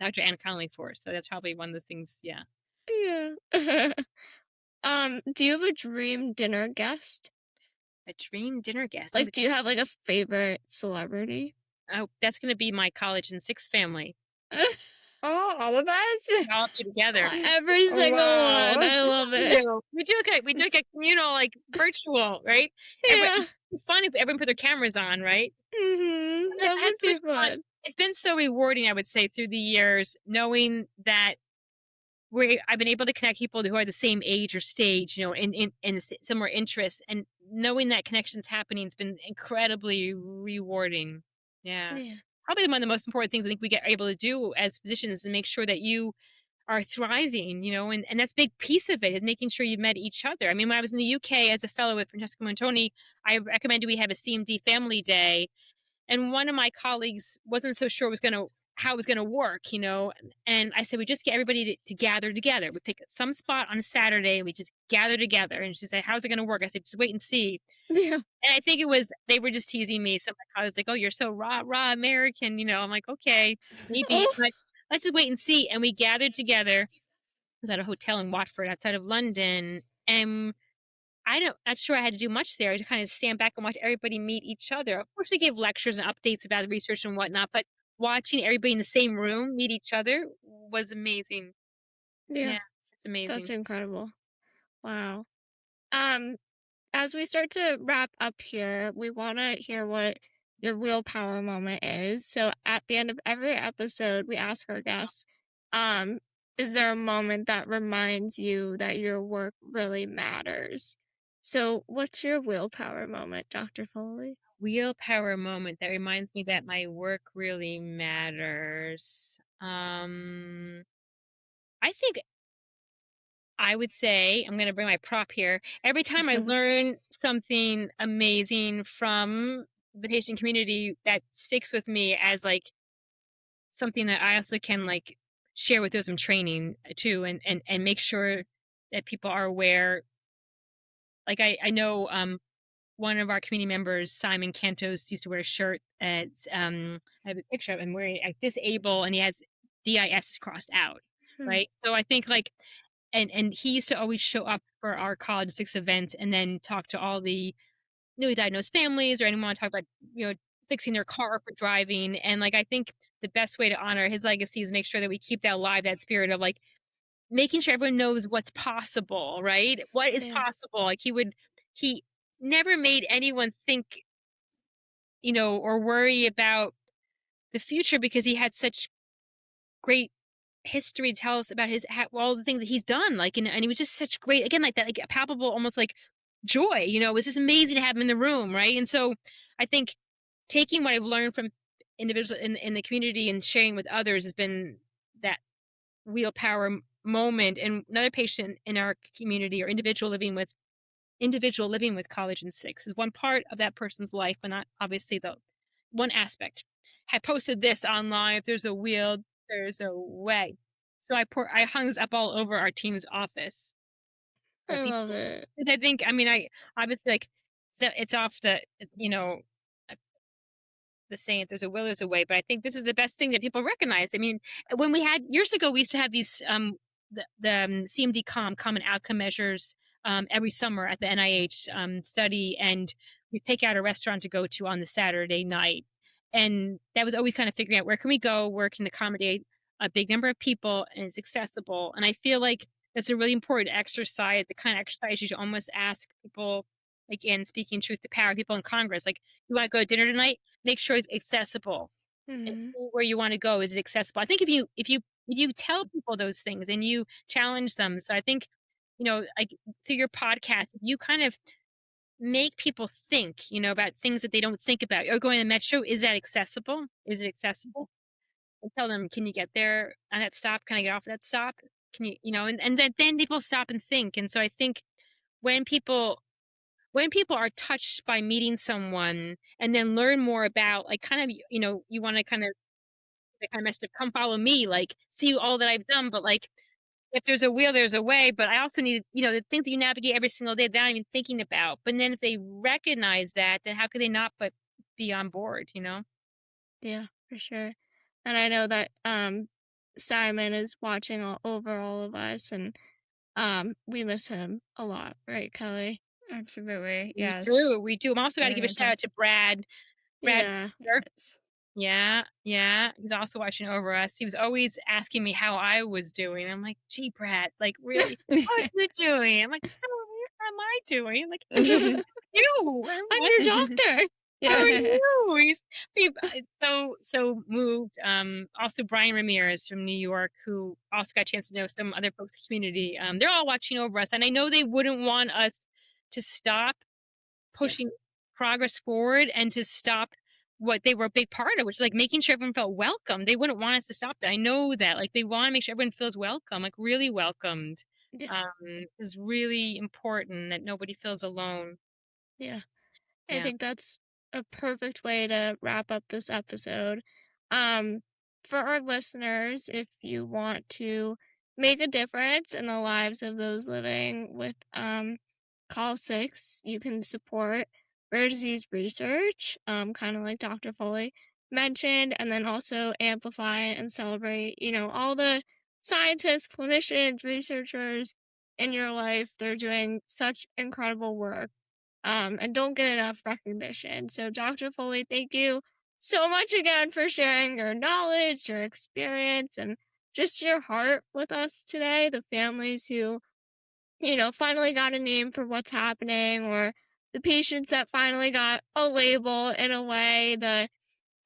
Dr. Ann Connolly for. So that's probably one of the things. Yeah. Yeah. Do you have a dream dinner guest? A dream dinner guest. Like, do you have like a favorite celebrity? Oh, that's going to be my Collagen VI family. Oh, all of us? All be together. Every single Wow. one. I love it. We do like a communal, like virtual, right? Yeah. It's fun if everyone put their cameras on, right? That would be So much fun. It's been so rewarding, I would say, through the years, knowing that I've been able to connect people who are the same age or stage, in similar interests, and knowing that connection's happening has been incredibly rewarding. Yeah. Yeah. Probably one of the most important things I think we get able to do as physicians is to make sure that you are thriving, and that's a big piece of it is making sure you've met each other. I mean, when I was in the UK as a fellow with Francesca Montoni, I recommended we have a CMD family day, and one of my colleagues wasn't so sure how it was gonna work, and I said we just get everybody to gather together. We pick some spot on a Saturday and we just gather together. And she said, "How's it gonna work?" I said, "Just wait and see." Yeah. And I think they were just teasing me. Some of my colleagues like, "Oh, you're so raw American," I'm like, "Okay, maybe, Oh. but let's just wait and see." And we gathered together. It was at a hotel in Watford outside of London, and not sure I had to do much there. I just kind of stand back and watch everybody meet each other. Of course, we gave lectures and updates about the research and whatnot, but watching everybody in the same room meet each other was amazing. Yeah. Yeah, it's amazing. That's incredible. Wow. As we start to wrap up here, we want to hear what your willpower moment is. So at the end of every episode, we ask our guests, is there a moment that reminds you that your work really matters? So what's your willpower moment, Dr. Foley? Willpower moment that reminds me that my work really matters. I think I would say, I'm going to bring my prop here. Every time I learn something amazing from the patient community, that sticks with me as like something that I also can like share with those I'm training too, and make sure that people are aware. Like I know one of our community members, Simon Cantos, used to wear a shirt that's I have a picture of him wearing a disable, and he has DIS crossed out, right? So I think like and he used to always show up for our College 6 events and then talk to all the newly diagnosed families or anyone want to talk about fixing their car for driving. And like I think the best way to honor his legacy is make sure that we keep that alive, that spirit of like making sure everyone knows what's possible, right? What is possible. Like he never made anyone think or worry about the future because he had such great history to tell us about all the things that he's done, like and he was just such great, again, like that, like palpable, almost like joy. It was just amazing to have him in the room, right? And so I think taking what I've learned from individuals in the community and sharing with others has been that willpower moment. And another patient in our community or individual living with individual living with collagen 6 is one part of that person's life, and not obviously the one aspect. I posted this online. If there's a will, there's a way. So I hung this up all over our team's office. I love it. I think, I mean, I obviously, like, so it's off the, uh, the saying, if there's a will, there's a way. But I think this is the best thing that people recognize. I mean, when we had years ago, we used to have these the CMD common outcome measures every summer at the NIH study, and we pick out a restaurant to go to on the Saturday night, and that was always kind of figuring out where can we go, where can accommodate a big number of people, and is accessible. And I feel like that's a really important exercise, the kind of exercise you should almost ask people, like, in speaking truth to power, people in Congress, like, you want to go to dinner tonight, make sure it's accessible. And see where you want to go, is it accessible? I think if you tell people those things and you challenge them, so I think, like, through your podcast, if you kind of make people think, about things that they don't think about, or going to the metro, is that accessible? Is it accessible? And tell them, can you get there on that stop? Can I get off at that stop? Can you, and then people stop and think. And so I think when people are touched by meeting someone and then learn more about, like, kind of, you want to kind of, the kind of message, come follow me, like, see all that I've done, but, like, if there's a wheel, there's a way. But I also need, the things that you navigate every single day that I'm even thinking about. But then if they recognize that, then how could they not but be on board, Yeah, for sure. And I know that Simon is watching over all of us, and we miss him a lot, right, Kelly? Absolutely. We Yes. do. We do. I'm also got to Very give a much shout out to Brad. Yeah. Yeah. He's also watching over us. He was always asking me how I was doing. I'm like, gee, Brad, like, really, how are you doing? I'm like, how am I doing? Like, you. I'm your doctor. How are you? We've so moved. Also Brian Ramirez from New York, who also got a chance to know some other folks in the community. They're all watching over us, and I know they wouldn't want us to stop pushing progress forward and to stop what they were a big part of, which is, like, making sure everyone felt welcome. They wouldn't want us to stop that. I know that. Like, they want to make sure everyone feels welcome, like, really welcomed. Is really important, that nobody feels alone. Yeah. I think that's a perfect way to wrap up this episode. For our listeners, if you want to make a difference in the lives of those living with Col6, you can support rare disease research, kind of like Dr. Foley mentioned, and then also amplify and celebrate, all the scientists, clinicians, researchers in your life. They're doing such incredible work. And don't get enough recognition. So, Dr. Foley, thank you so much again for sharing your knowledge, your experience, and just your heart with us today. The families who, finally got a name for what's happening, or the patients that finally got a label in a way, the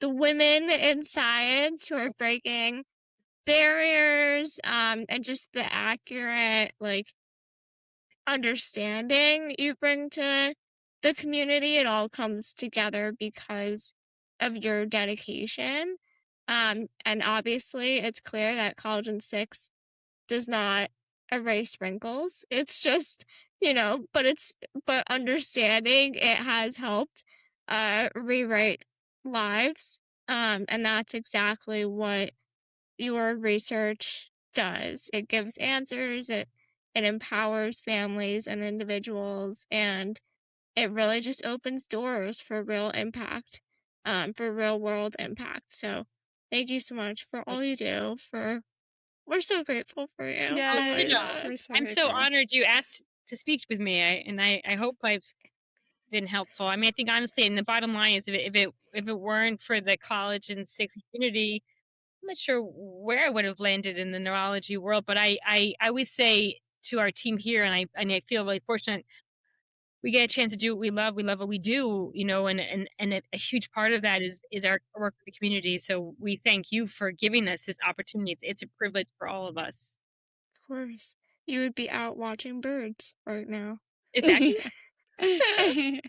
women in science who are breaking barriers, and just the accurate, like, understanding you bring to the community. It all comes together because of your dedication. And obviously it's clear that Collagen 6 does not erase wrinkles. It's just, but understanding it has helped rewrite lives. And that's exactly what your research does. It gives answers, it empowers families and individuals, and it really just opens doors for real impact, for real world impact. So thank you so much for all you do. We're so grateful for you. Yes, I'm so honored you asked to speak with me. I hope I've been helpful. I mean, I think honestly, and the bottom line is, if it weren't for the Collagen 6 community, I'm not sure where I would have landed in the neurology world. But I always say to our team here, and I feel really fortunate, we get a chance to do what we love. We love what we do, and a huge part of that is our work with the community. So we thank you for giving us this opportunity. It's a privilege for all of us. Of course. You would be out watching birds right now. Exactly. I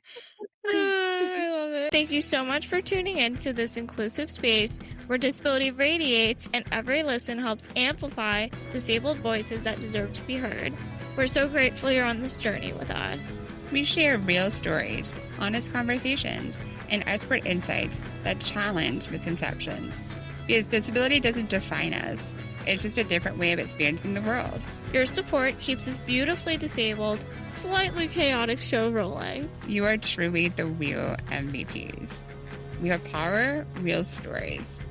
love it. Thank you so much for tuning in to this inclusive space where disability radiates and every listen helps amplify disabled voices that deserve to be heard. We're so grateful you're on this journey with us. We share real stories, honest conversations, and expert insights that challenge misconceptions. Because disability doesn't define us, it's just a different way of experiencing the world. Your support keeps this beautifully disabled, slightly chaotic show rolling. You are truly the real MVPs. We have power, real stories.